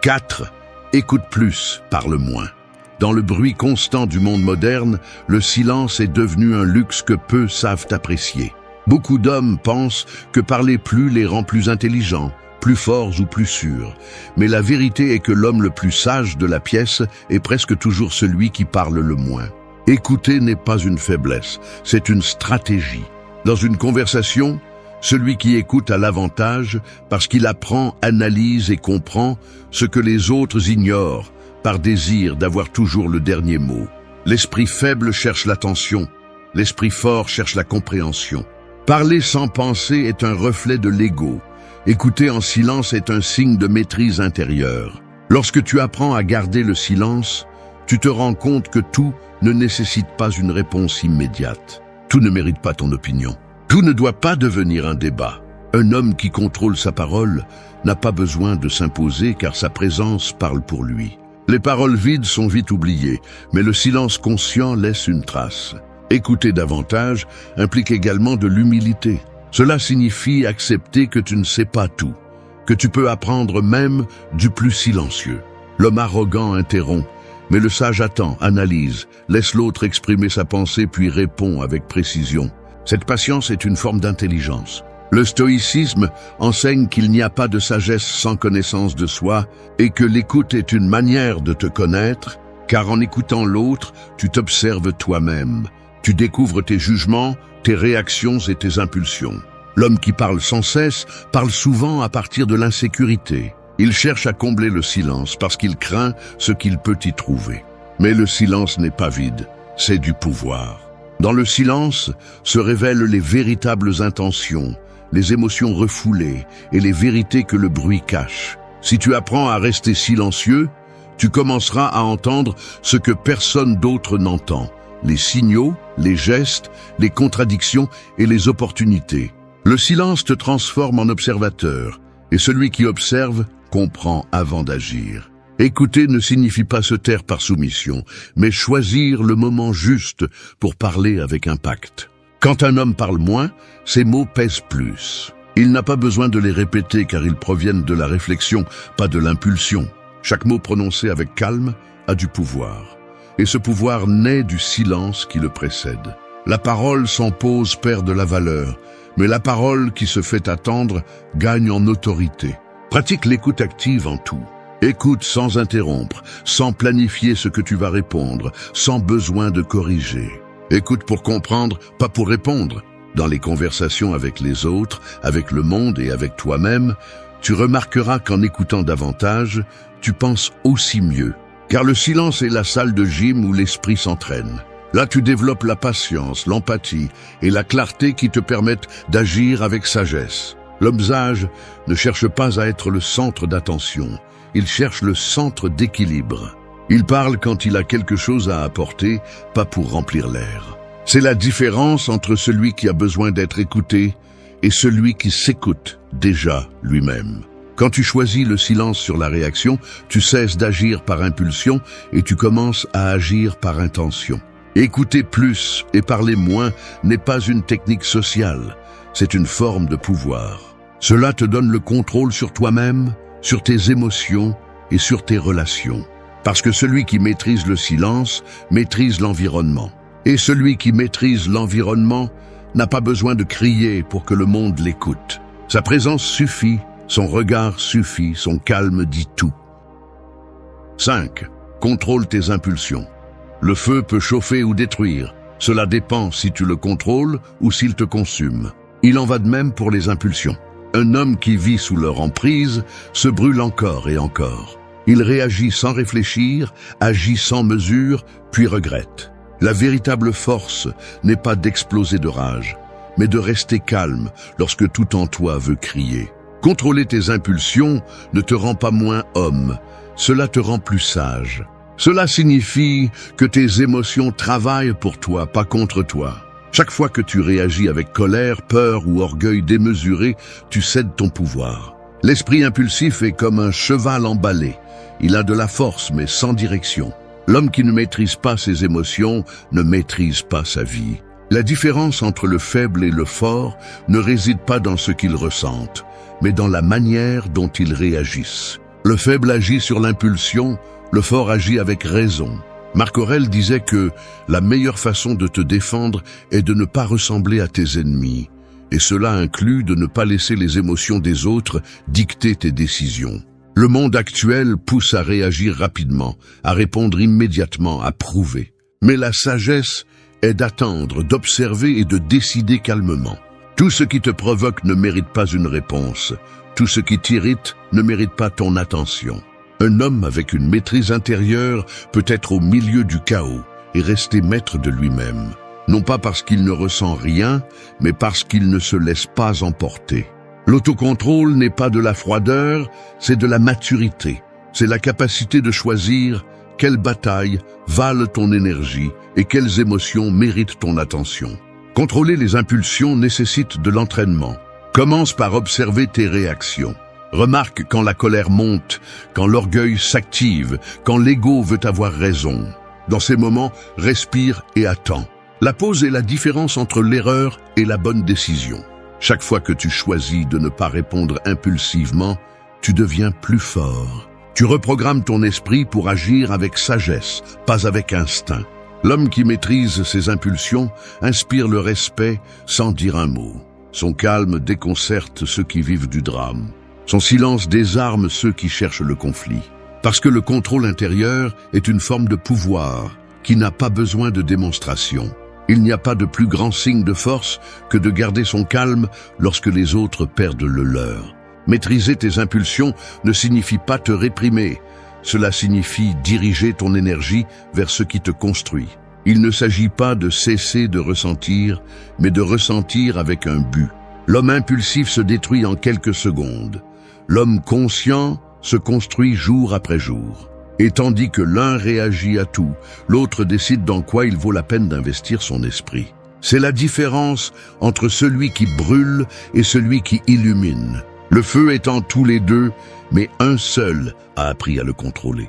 4. Écoute plus, parle moins. Dans le bruit constant du monde moderne, le silence est devenu un luxe que peu savent apprécier. Beaucoup d'hommes pensent que parler plus les rend plus intelligents, plus forts ou plus sûrs. Mais la vérité est que l'homme le plus sage de la pièce est presque toujours celui qui parle le moins. Écouter n'est pas une faiblesse, c'est une stratégie. Dans une conversation, celui qui écoute a l'avantage parce qu'il apprend, analyse et comprend ce que les autres ignorent par désir d'avoir toujours le dernier mot. L'esprit faible cherche l'attention, l'esprit fort cherche la compréhension. Parler sans penser est un reflet de l'ego. Écouter en silence est un signe de maîtrise intérieure. Lorsque tu apprends à garder le silence, tu te rends compte que tout ne nécessite pas une réponse immédiate. Tout ne mérite pas ton opinion. Tout ne doit pas devenir un débat. Un homme qui contrôle sa parole n'a pas besoin de s'imposer car sa présence parle pour lui. Les paroles vides sont vite oubliées, mais le silence conscient laisse une trace. Écouter davantage implique également de l'humilité. Cela signifie accepter que tu ne sais pas tout, que tu peux apprendre même du plus silencieux. L'homme arrogant interrompt, mais le sage attend, analyse, laisse l'autre exprimer sa pensée puis répond avec précision. Cette patience est une forme d'intelligence. Le stoïcisme enseigne qu'il n'y a pas de sagesse sans connaissance de soi et que l'écoute est une manière de te connaître, car en écoutant l'autre, tu t'observes toi-même. Tu découvres tes jugements, tes réactions et tes impulsions. L'homme qui parle sans cesse parle souvent à partir de l'insécurité. Il cherche à combler le silence parce qu'il craint ce qu'il peut y trouver. Mais le silence n'est pas vide, c'est du pouvoir. Dans le silence se révèlent les véritables intentions, les émotions refoulées et les vérités que le bruit cache. Si tu apprends à rester silencieux, tu commenceras à entendre ce que personne d'autre n'entend, les signaux, les gestes, les contradictions et les opportunités. Le silence te transforme en observateur, et celui qui observe comprend avant d'agir. Écouter ne signifie pas se taire par soumission, mais choisir le moment juste pour parler avec impact. Quand un homme parle moins, ses mots pèsent plus. Il n'a pas besoin de les répéter car ils proviennent de la réflexion, pas de l'impulsion. Chaque mot prononcé avec calme a du pouvoir. Et ce pouvoir naît du silence qui le précède. La parole sans pause perd de la valeur, mais la parole qui se fait attendre gagne en autorité. Pratique l'écoute active en tout. Écoute sans interrompre, sans planifier ce que tu vas répondre, sans besoin de corriger. Écoute pour comprendre, pas pour répondre. Dans les conversations avec les autres, avec le monde et avec toi-même, tu remarqueras qu'en écoutant davantage, tu penses aussi mieux. Car le silence est la salle de gym où l'esprit s'entraîne. Là, tu développes la patience, l'empathie et la clarté qui te permettent d'agir avec sagesse. L'homme sage ne cherche pas à être le centre d'attention, il cherche le centre d'équilibre. Il parle quand il a quelque chose à apporter, pas pour remplir l'air. C'est la différence entre celui qui a besoin d'être écouté et celui qui s'écoute déjà lui-même. Quand tu choisis le silence sur la réaction, tu cesses d'agir par impulsion et tu commences à agir par intention. Écouter plus et parler moins n'est pas une technique sociale, c'est une forme de pouvoir. Cela te donne le contrôle sur toi-même, sur tes émotions et sur tes relations. Parce que celui qui maîtrise le silence maîtrise l'environnement. Et celui qui maîtrise l'environnement n'a pas besoin de crier pour que le monde l'écoute. Sa présence suffit, son regard suffit, son calme dit tout. 5. Contrôle tes impulsions. Le feu peut chauffer ou détruire. Cela dépend si tu le contrôles ou s'il te consume. Il en va de même pour les impulsions. Un homme qui vit sous leur emprise se brûle encore et encore. Il réagit sans réfléchir, agit sans mesure, puis regrette. La véritable force n'est pas d'exploser de rage, mais de rester calme lorsque tout en toi veut crier. Contrôler tes impulsions ne te rend pas moins homme, cela te rend plus sage. Cela signifie que tes émotions travaillent pour toi, pas contre toi. Chaque fois que tu réagis avec colère, peur ou orgueil démesuré, tu cèdes ton pouvoir. L'esprit impulsif est comme un cheval emballé. Il a de la force mais sans direction. L'homme qui ne maîtrise pas ses émotions ne maîtrise pas sa vie. La différence entre le faible et le fort ne réside pas dans ce qu'ils ressentent, mais dans la manière dont ils réagissent. Le faible agit sur l'impulsion, le fort agit avec raison. Marc Aurèle disait que la meilleure façon de te défendre est de ne pas ressembler à tes ennemis, et cela inclut de ne pas laisser les émotions des autres dicter tes décisions. Le monde actuel pousse à réagir rapidement, à répondre immédiatement, à prouver. Mais la sagesse est d'attendre, d'observer et de décider calmement. Tout ce qui te provoque ne mérite pas une réponse. Tout ce qui t'irrite ne mérite pas ton attention. Un homme avec une maîtrise intérieure peut être au milieu du chaos et rester maître de lui-même. Non pas parce qu'il ne ressent rien, mais parce qu'il ne se laisse pas emporter. L'autocontrôle n'est pas de la froideur, c'est de la maturité. C'est la capacité de choisir quelles batailles valent ton énergie et quelles émotions méritent ton attention. Contrôler les impulsions nécessite de l'entraînement. Commence par observer tes réactions. Remarque quand la colère monte, quand l'orgueil s'active, quand l'ego veut avoir raison. Dans ces moments, respire et attends. La pause est la différence entre l'erreur et la bonne décision. Chaque fois que tu choisis de ne pas répondre impulsivement, tu deviens plus fort. Tu reprogrammes ton esprit pour agir avec sagesse, pas avec instinct. L'homme qui maîtrise ses impulsions inspire le respect sans dire un mot. Son calme déconcerte ceux qui vivent du drame. Son silence désarme ceux qui cherchent le conflit. Parce que le contrôle intérieur est une forme de pouvoir qui n'a pas besoin de démonstration. Il n'y a pas de plus grand signe de force que de garder son calme lorsque les autres perdent le leur. Maîtriser tes impulsions ne signifie pas te réprimer. Cela signifie diriger ton énergie vers ce qui te construit. Il ne s'agit pas de cesser de ressentir, mais de ressentir avec un but. L'homme impulsif se détruit en quelques secondes. L'homme conscient se construit jour après jour. Et tandis que l'un réagit à tout, l'autre décide dans quoi il vaut la peine d'investir son esprit. C'est la différence entre celui qui brûle et celui qui illumine. Le feu est en tous les deux, mais un seul a appris à le contrôler.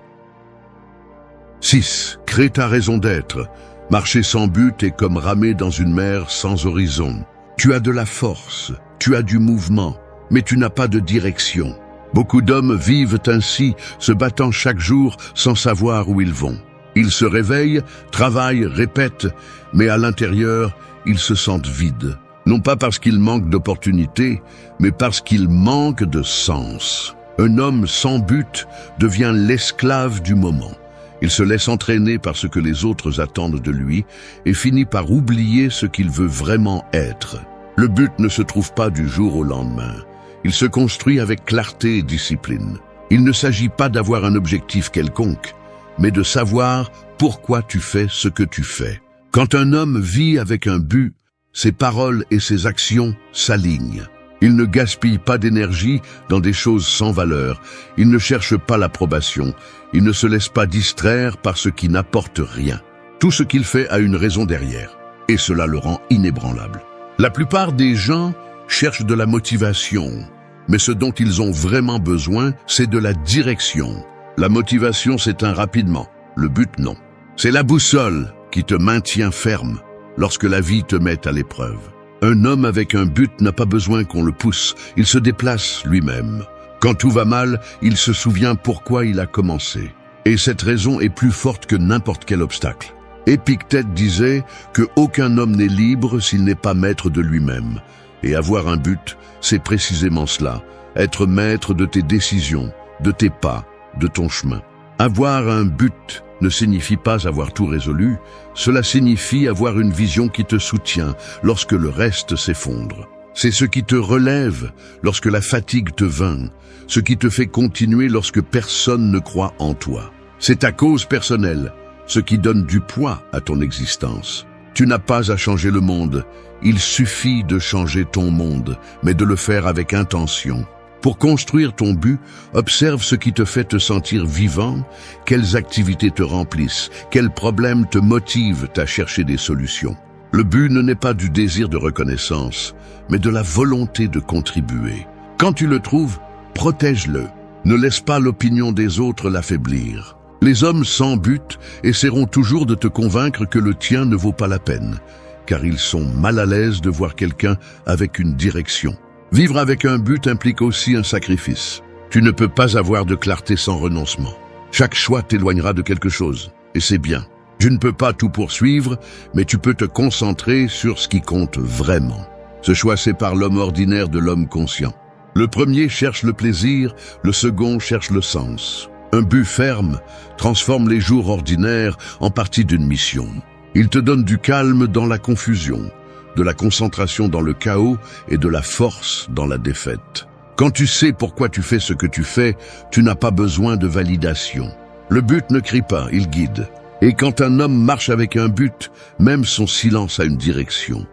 6. Crée ta raison d'être. Marcher sans but est comme ramer dans une mer sans horizon. Tu as de la force, tu as du mouvement, mais tu n'as pas de direction. Beaucoup d'hommes vivent ainsi, se battant chaque jour sans savoir où ils vont. Ils se réveillent, travaillent, répètent, mais à l'intérieur, ils se sentent vides. Non pas parce qu'ils manquent d'opportunités, mais parce qu'ils manquent de sens. Un homme sans but devient l'esclave du moment. Il se laisse entraîner par ce que les autres attendent de lui et finit par oublier ce qu'il veut vraiment être. Le but ne se trouve pas du jour au lendemain. Il se construit avec clarté et discipline. Il ne s'agit pas d'avoir un objectif quelconque, mais de savoir pourquoi tu fais ce que tu fais. Quand un homme vit avec un but, ses paroles et ses actions s'alignent. Il ne gaspille pas d'énergie dans des choses sans valeur. Il ne cherche pas l'approbation. Il ne se laisse pas distraire par ce qui n'apporte rien. Tout ce qu'il fait a une raison derrière, et cela le rend inébranlable. La plupart des gens cherchent de la motivation, mais ce dont ils ont vraiment besoin, c'est de la direction. La motivation s'éteint rapidement, le but non. C'est la boussole qui te maintient ferme lorsque la vie te met à l'épreuve. Un homme avec un but n'a pas besoin qu'on le pousse, il se déplace lui-même. Quand tout va mal, il se souvient pourquoi il a commencé. Et cette raison est plus forte que n'importe quel obstacle. Épictète disait que aucun homme n'est libre s'il n'est pas maître de lui-même. Et avoir un but, c'est précisément cela, être maître de tes décisions, de tes pas, de ton chemin. Avoir un but ne signifie pas avoir tout résolu, cela signifie avoir une vision qui te soutient lorsque le reste s'effondre. C'est ce qui te relève lorsque la fatigue te vainc, ce qui te fait continuer lorsque personne ne croit en toi. C'est ta cause personnelle, ce qui donne du poids à ton existence. Tu n'as pas à changer le monde, il suffit de changer ton monde, mais de le faire avec intention. Pour construire ton but, observe ce qui te fait te sentir vivant, quelles activités te remplissent, quels problèmes te motivent à chercher des solutions. Le but ne naît pas du désir de reconnaissance, mais de la volonté de contribuer. Quand tu le trouves, protège-le. Ne laisse pas l'opinion des autres l'affaiblir. Les hommes sans but essaieront toujours de te convaincre que le tien ne vaut pas la peine, car ils sont mal à l'aise de voir quelqu'un avec une direction. Vivre avec un but implique aussi un sacrifice. Tu ne peux pas avoir de clarté sans renoncement. Chaque choix t'éloignera de quelque chose, et c'est bien. Tu ne peux pas tout poursuivre, mais tu peux te concentrer sur ce qui compte vraiment. Ce choix sépare l'homme ordinaire de l'homme conscient. Le premier cherche le plaisir, le second cherche le sens. Un but ferme transforme les jours ordinaires en partie d'une mission. Il te donne du calme dans la confusion, de la concentration dans le chaos et de la force dans la défaite. Quand tu sais pourquoi tu fais ce que tu fais, tu n'as pas besoin de validation. Le but ne crie pas, il guide. Et quand un homme marche avec un but, même son silence a une direction.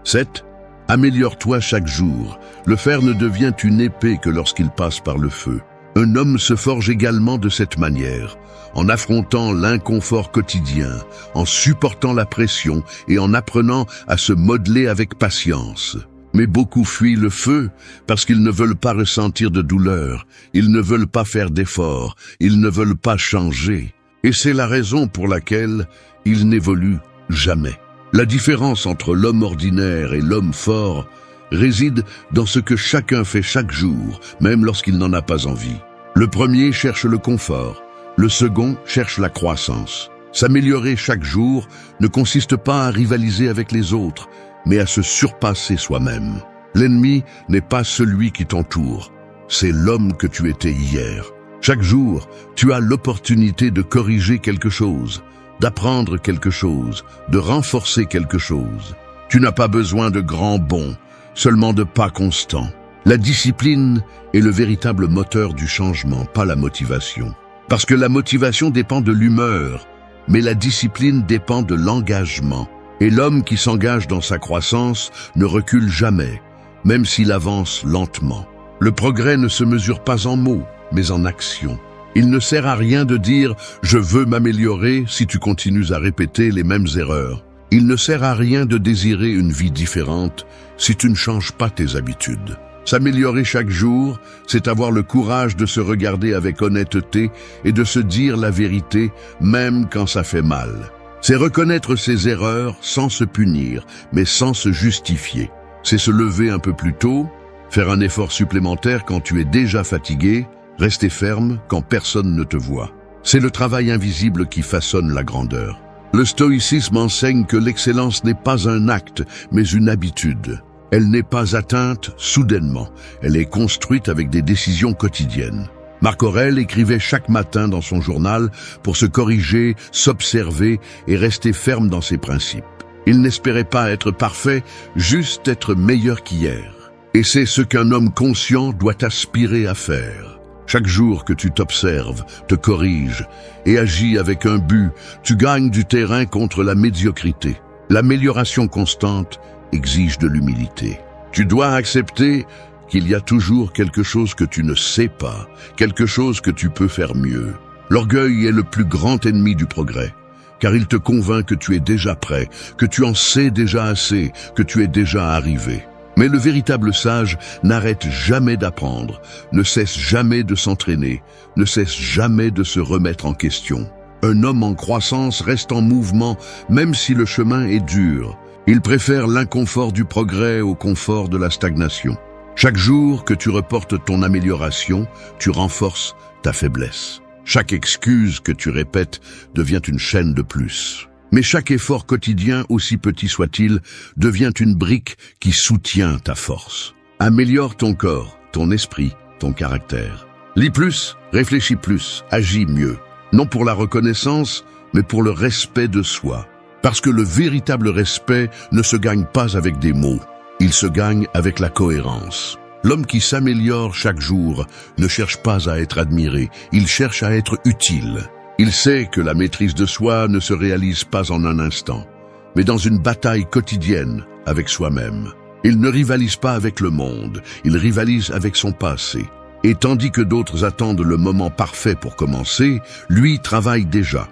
7. Améliore-toi chaque jour. Le fer ne devient une épée que lorsqu'il passe par le feu. Un homme se forge également de cette manière, en affrontant l'inconfort quotidien, en supportant la pression et en apprenant à se modeler avec patience. Mais beaucoup fuient le feu parce qu'ils ne veulent pas ressentir de douleur, ils ne veulent pas faire d'efforts, ils ne veulent pas changer. Et c'est la raison pour laquelle ils n'évoluent jamais. La différence entre l'homme ordinaire et l'homme fort réside dans ce que chacun fait chaque jour, même lorsqu'il n'en a pas envie. Le premier cherche le confort, le second cherche la croissance. S'améliorer chaque jour ne consiste pas à rivaliser avec les autres, mais à se surpasser soi-même. L'ennemi n'est pas celui qui t'entoure, c'est l'homme que tu étais hier. Chaque jour, tu as l'opportunité de corriger quelque chose, d'apprendre quelque chose, de renforcer quelque chose. Tu n'as pas besoin de grands bonds, seulement de pas constants. La discipline est le véritable moteur du changement, pas la motivation. Parce que la motivation dépend de l'humeur, mais la discipline dépend de l'engagement. Et l'homme qui s'engage dans sa croissance ne recule jamais, même s'il avance lentement. Le progrès ne se mesure pas en mots, mais en action. Il ne sert à rien de dire « je veux m'améliorer » si tu continues à répéter les mêmes erreurs. Il ne sert à rien de désirer une vie différente si tu ne changes pas tes habitudes. S'améliorer chaque jour, c'est avoir le courage de se regarder avec honnêteté et de se dire la vérité, même quand ça fait mal. C'est reconnaître ses erreurs sans se punir, mais sans se justifier. C'est se lever un peu plus tôt, faire un effort supplémentaire quand tu es déjà fatigué, rester ferme quand personne ne te voit. C'est le travail invisible qui façonne la grandeur. Le stoïcisme enseigne que l'excellence n'est pas un acte, mais une habitude. Elle n'est pas atteinte soudainement, elle est construite avec des décisions quotidiennes. Marc Aurèle écrivait chaque matin dans son journal pour se corriger, s'observer et rester ferme dans ses principes. Il n'espérait pas être parfait, juste être meilleur qu'hier. Et c'est ce qu'un homme conscient doit aspirer à faire. Chaque jour que tu t'observes, te corriges et agis avec un but, tu gagnes du terrain contre la médiocrité. L'amélioration constante exige de l'humilité. Tu dois accepter qu'il y a toujours quelque chose que tu ne sais pas, quelque chose que tu peux faire mieux. L'orgueil est le plus grand ennemi du progrès, car il te convainc que tu es déjà prêt, que tu en sais déjà assez, que tu es déjà arrivé. Mais le véritable sage n'arrête jamais d'apprendre, ne cesse jamais de s'entraîner, ne cesse jamais de se remettre en question. Un homme en croissance reste en mouvement, même si le chemin est dur. Il préfère l'inconfort du progrès au confort de la stagnation. Chaque jour que tu reportes ton amélioration, tu renforces ta faiblesse. Chaque excuse que tu répètes devient une chaîne de plus. Mais chaque effort quotidien, aussi petit soit-il, devient une brique qui soutient ta force. Améliore ton corps, ton esprit, ton caractère. Lis plus, réfléchis plus, agis mieux. Non pour la reconnaissance, mais pour le respect de soi. Parce que le véritable respect ne se gagne pas avec des mots, il se gagne avec la cohérence. L'homme qui s'améliore chaque jour ne cherche pas à être admiré, il cherche à être utile. Il sait que la maîtrise de soi ne se réalise pas en un instant, mais dans une bataille quotidienne avec soi-même. Il ne rivalise pas avec le monde, il rivalise avec son passé. Et tandis que d'autres attendent le moment parfait pour commencer, lui travaille déjà.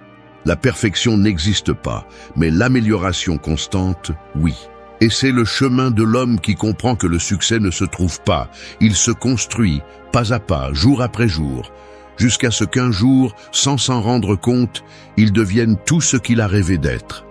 La perfection n'existe pas, mais l'amélioration constante, oui. Et c'est le chemin de l'homme qui comprend que le succès ne se trouve pas. Il se construit, pas à pas, jour après jour, jusqu'à ce qu'un jour, sans s'en rendre compte, il devienne tout ce qu'il a rêvé d'être.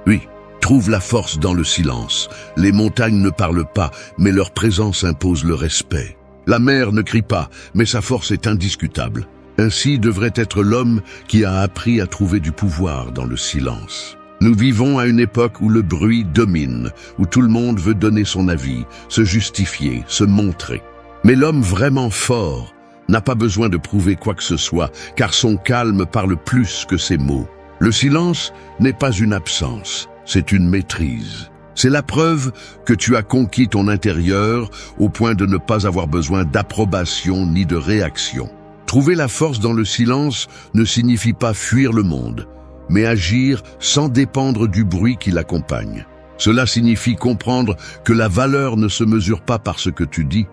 Oui, trouve la force dans le silence. Les montagnes ne parlent pas, mais leur présence impose le respect. La mer ne crie pas, mais sa force est indiscutable. Ainsi devrait être l'homme qui a appris à trouver du pouvoir dans le silence. Nous vivons à une époque où le bruit domine, où tout le monde veut donner son avis, se justifier, se montrer. Mais l'homme vraiment fort n'a pas besoin de prouver quoi que ce soit, car son calme parle plus que ses mots. Le silence n'est pas une absence, c'est une maîtrise. C'est la preuve que tu as conquis ton intérieur au point de ne pas avoir besoin d'approbation ni de réaction. Trouver la force dans le silence ne signifie pas fuir le monde, mais agir sans dépendre du bruit qui l'accompagne. Cela signifie comprendre que la valeur ne se mesure pas par ce que tu dis,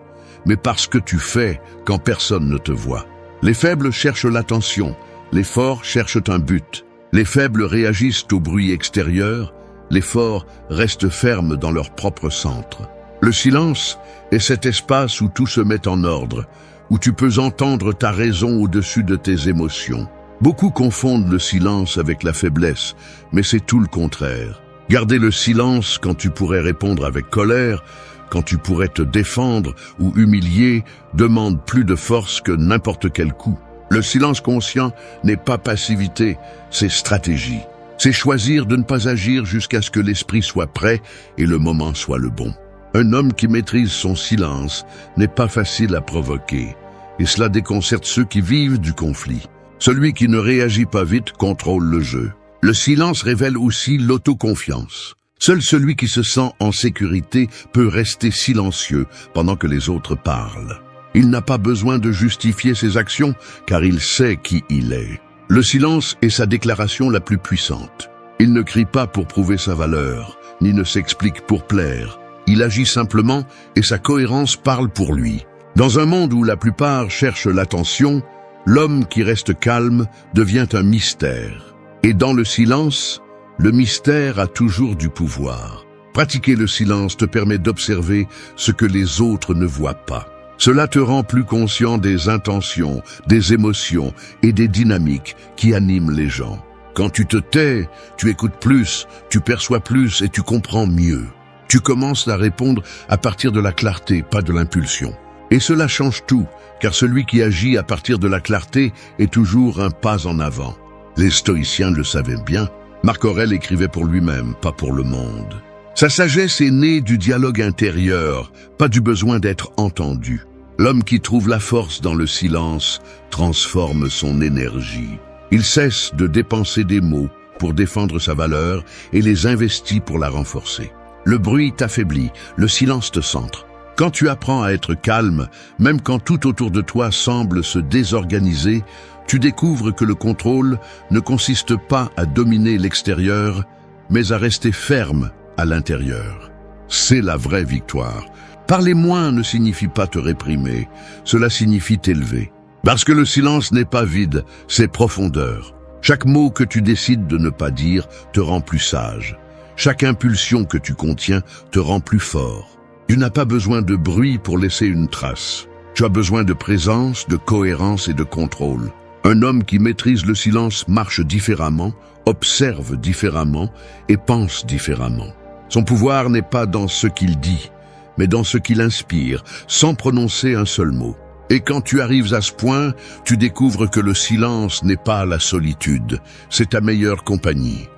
mais par ce que tu fais quand personne ne te voit. Les faibles cherchent l'attention, les forts cherchent un but. Les faibles réagissent au bruit extérieur, les forts restent fermes dans leur propre centre. Le silence est cet espace où tout se met en ordre, où tu peux entendre ta raison au-dessus de tes émotions. Beaucoup confondent le silence avec la faiblesse, mais c'est tout le contraire. Garder le silence quand tu pourrais répondre avec colère, quand tu pourrais te défendre ou humilier, demande plus de force que n'importe quel coup. Le silence conscient n'est pas passivité, c'est stratégie. C'est choisir de ne pas agir jusqu'à ce que l'esprit soit prêt et le moment soit le bon. Un homme qui maîtrise son silence n'est pas facile à provoquer, et cela déconcerte ceux qui vivent du conflit. Celui qui ne réagit pas vite contrôle le jeu. Le silence révèle aussi l'autoconfiance. Seul celui qui se sent en sécurité peut rester silencieux pendant que les autres parlent. Il n'a pas besoin de justifier ses actions car il sait qui il est. Le silence est sa déclaration la plus puissante. Il ne crie pas pour prouver sa valeur, ni ne s'explique pour plaire. Il agit simplement et sa cohérence parle pour lui. Dans un monde où la plupart cherchent l'attention, l'homme qui reste calme devient un mystère. Et dans le silence, le mystère a toujours du pouvoir. Pratiquer le silence te permet d'observer ce que les autres ne voient pas. Cela te rend plus conscient des intentions, des émotions et des dynamiques qui animent les gens. Quand tu te tais, tu écoutes plus, tu perçois plus et tu comprends mieux. Tu commences à répondre à partir de la clarté, pas de l'impulsion. Et cela change tout, car celui qui agit à partir de la clarté est toujours un pas en avant. Les stoïciens le savaient bien. Marc Aurèle écrivait pour lui-même, pas pour le monde. Sa sagesse est née du dialogue intérieur, pas du besoin d'être entendu. L'homme qui trouve la force dans le silence transforme son énergie. Il cesse de dépenser des mots pour défendre sa valeur et les investit pour la renforcer. Le bruit t'affaiblit, le silence te centre. Quand tu apprends à être calme, même quand tout autour de toi semble se désorganiser, tu découvres que le contrôle ne consiste pas à dominer l'extérieur, mais à rester ferme à l'intérieur. C'est la vraie victoire. Parler moins ne signifie pas te réprimer, cela signifie t'élever. Parce que le silence n'est pas vide, c'est profondeur. Chaque mot que tu décides de ne pas dire te rend plus sage. Chaque impulsion que tu contiens te rend plus fort. Tu n'as pas besoin de bruit pour laisser une trace. Tu as besoin de présence, de cohérence et de contrôle. Un homme qui maîtrise le silence marche différemment, observe différemment et pense différemment. Son pouvoir n'est pas dans ce qu'il dit, mais dans ce qu'il inspire, sans prononcer un seul mot. Et quand tu arrives à ce point, tu découvres que le silence n'est pas la solitude, c'est ta meilleure compagnie.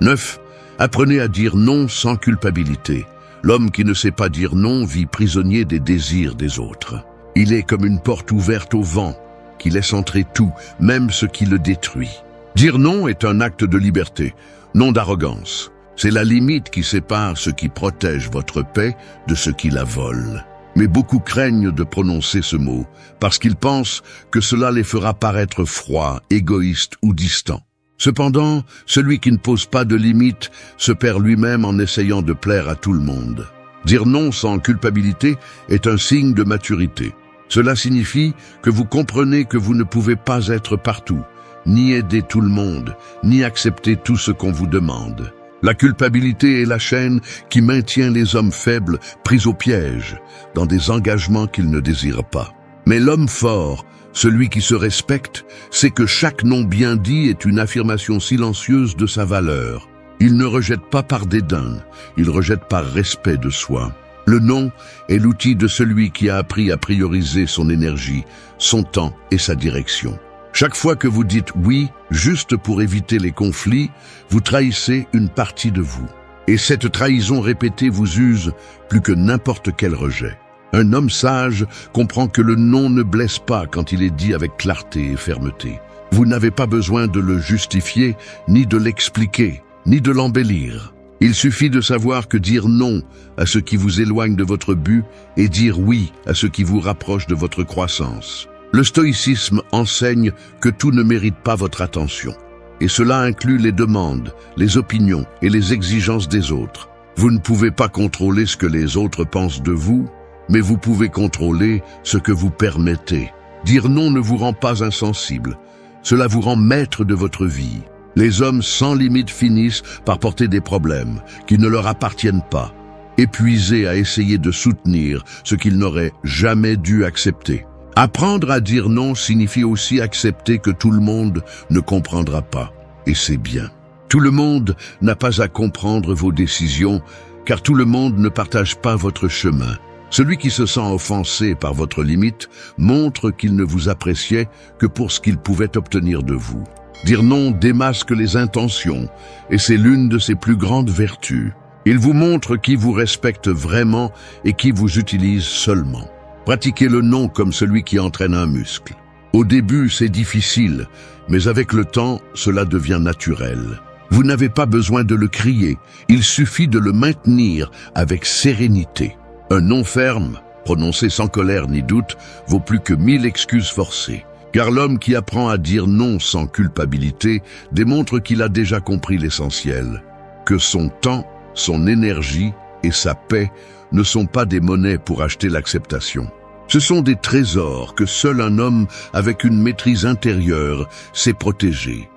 9. Apprenez à dire non sans culpabilité. L'homme qui ne sait pas dire non vit prisonnier des désirs des autres. Il est comme une porte ouverte au vent, qui laisse entrer tout, même ce qui le détruit. Dire non est un acte de liberté, non d'arrogance. C'est la limite qui sépare ce qui protège votre paix de ce qui la vole. Mais beaucoup craignent de prononcer ce mot, parce qu'ils pensent que cela les fera paraître froids, égoïstes ou distants. Cependant, celui qui ne pose pas de limites se perd lui-même en essayant de plaire à tout le monde. Dire non sans culpabilité est un signe de maturité. Cela signifie que vous comprenez que vous ne pouvez pas être partout, ni aider tout le monde, ni accepter tout ce qu'on vous demande. La culpabilité est la chaîne qui maintient les hommes faibles pris au piège, dans des engagements qu'ils ne désirent pas. Mais l'homme fort, celui qui se respecte, sait que chaque non bien dit est une affirmation silencieuse de sa valeur. Il ne rejette pas par dédain, il rejette par respect de soi. Le non est l'outil de celui qui a appris à prioriser son énergie, son temps et sa direction. Chaque fois que vous dites oui, juste pour éviter les conflits, vous trahissez une partie de vous. Et cette trahison répétée vous use plus que n'importe quel rejet. Un homme sage comprend que le non ne blesse pas quand il est dit avec clarté et fermeté. Vous n'avez pas besoin de le justifier, ni de l'expliquer, ni de l'embellir. Il suffit de savoir que dire non à ce qui vous éloigne de votre but et dire oui à ce qui vous rapproche de votre croissance. Le stoïcisme enseigne que tout ne mérite pas votre attention. Et cela inclut les demandes, les opinions et les exigences des autres. Vous ne pouvez pas contrôler ce que les autres pensent de vous, mais vous pouvez contrôler ce que vous permettez. Dire non ne vous rend pas insensible. Cela vous rend maître de votre vie. Les hommes sans limite finissent par porter des problèmes qui ne leur appartiennent pas, épuisés à essayer de soutenir ce qu'ils n'auraient jamais dû accepter. Apprendre à dire non signifie aussi accepter que tout le monde ne comprendra pas, et c'est bien. Tout le monde n'a pas à comprendre vos décisions, car tout le monde ne partage pas votre chemin. Celui qui se sent offensé par votre limite montre qu'il ne vous appréciait que pour ce qu'il pouvait obtenir de vous. Dire non démasque les intentions et c'est l'une de ses plus grandes vertus. Il vous montre qui vous respecte vraiment et qui vous utilise seulement. Pratiquez le non comme celui qui entraîne un muscle. Au début, c'est difficile, mais avec le temps, cela devient naturel. Vous n'avez pas besoin de le crier, il suffit de le maintenir avec sérénité. Un non ferme, prononcé sans colère ni doute, vaut plus que 1000 excuses forcées. Car l'homme qui apprend à dire non sans culpabilité démontre qu'il a déjà compris l'essentiel. Que son temps, son énergie et sa paix ne sont pas des monnaies pour acheter l'acceptation. Ce sont des trésors que seul un homme avec une maîtrise intérieure sait protéger.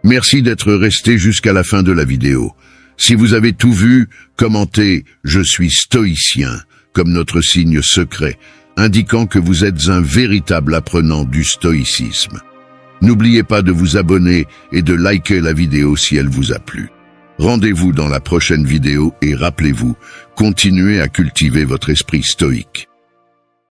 Merci d'être resté jusqu'à la fin de la vidéo. Si vous avez tout vu, commentez « Je suis stoïcien » comme notre signe secret, indiquant que vous êtes un véritable apprenant du stoïcisme. N'oubliez pas de vous abonner et de liker la vidéo si elle vous a plu. Rendez-vous dans la prochaine vidéo et rappelez-vous, continuez à cultiver votre esprit stoïque.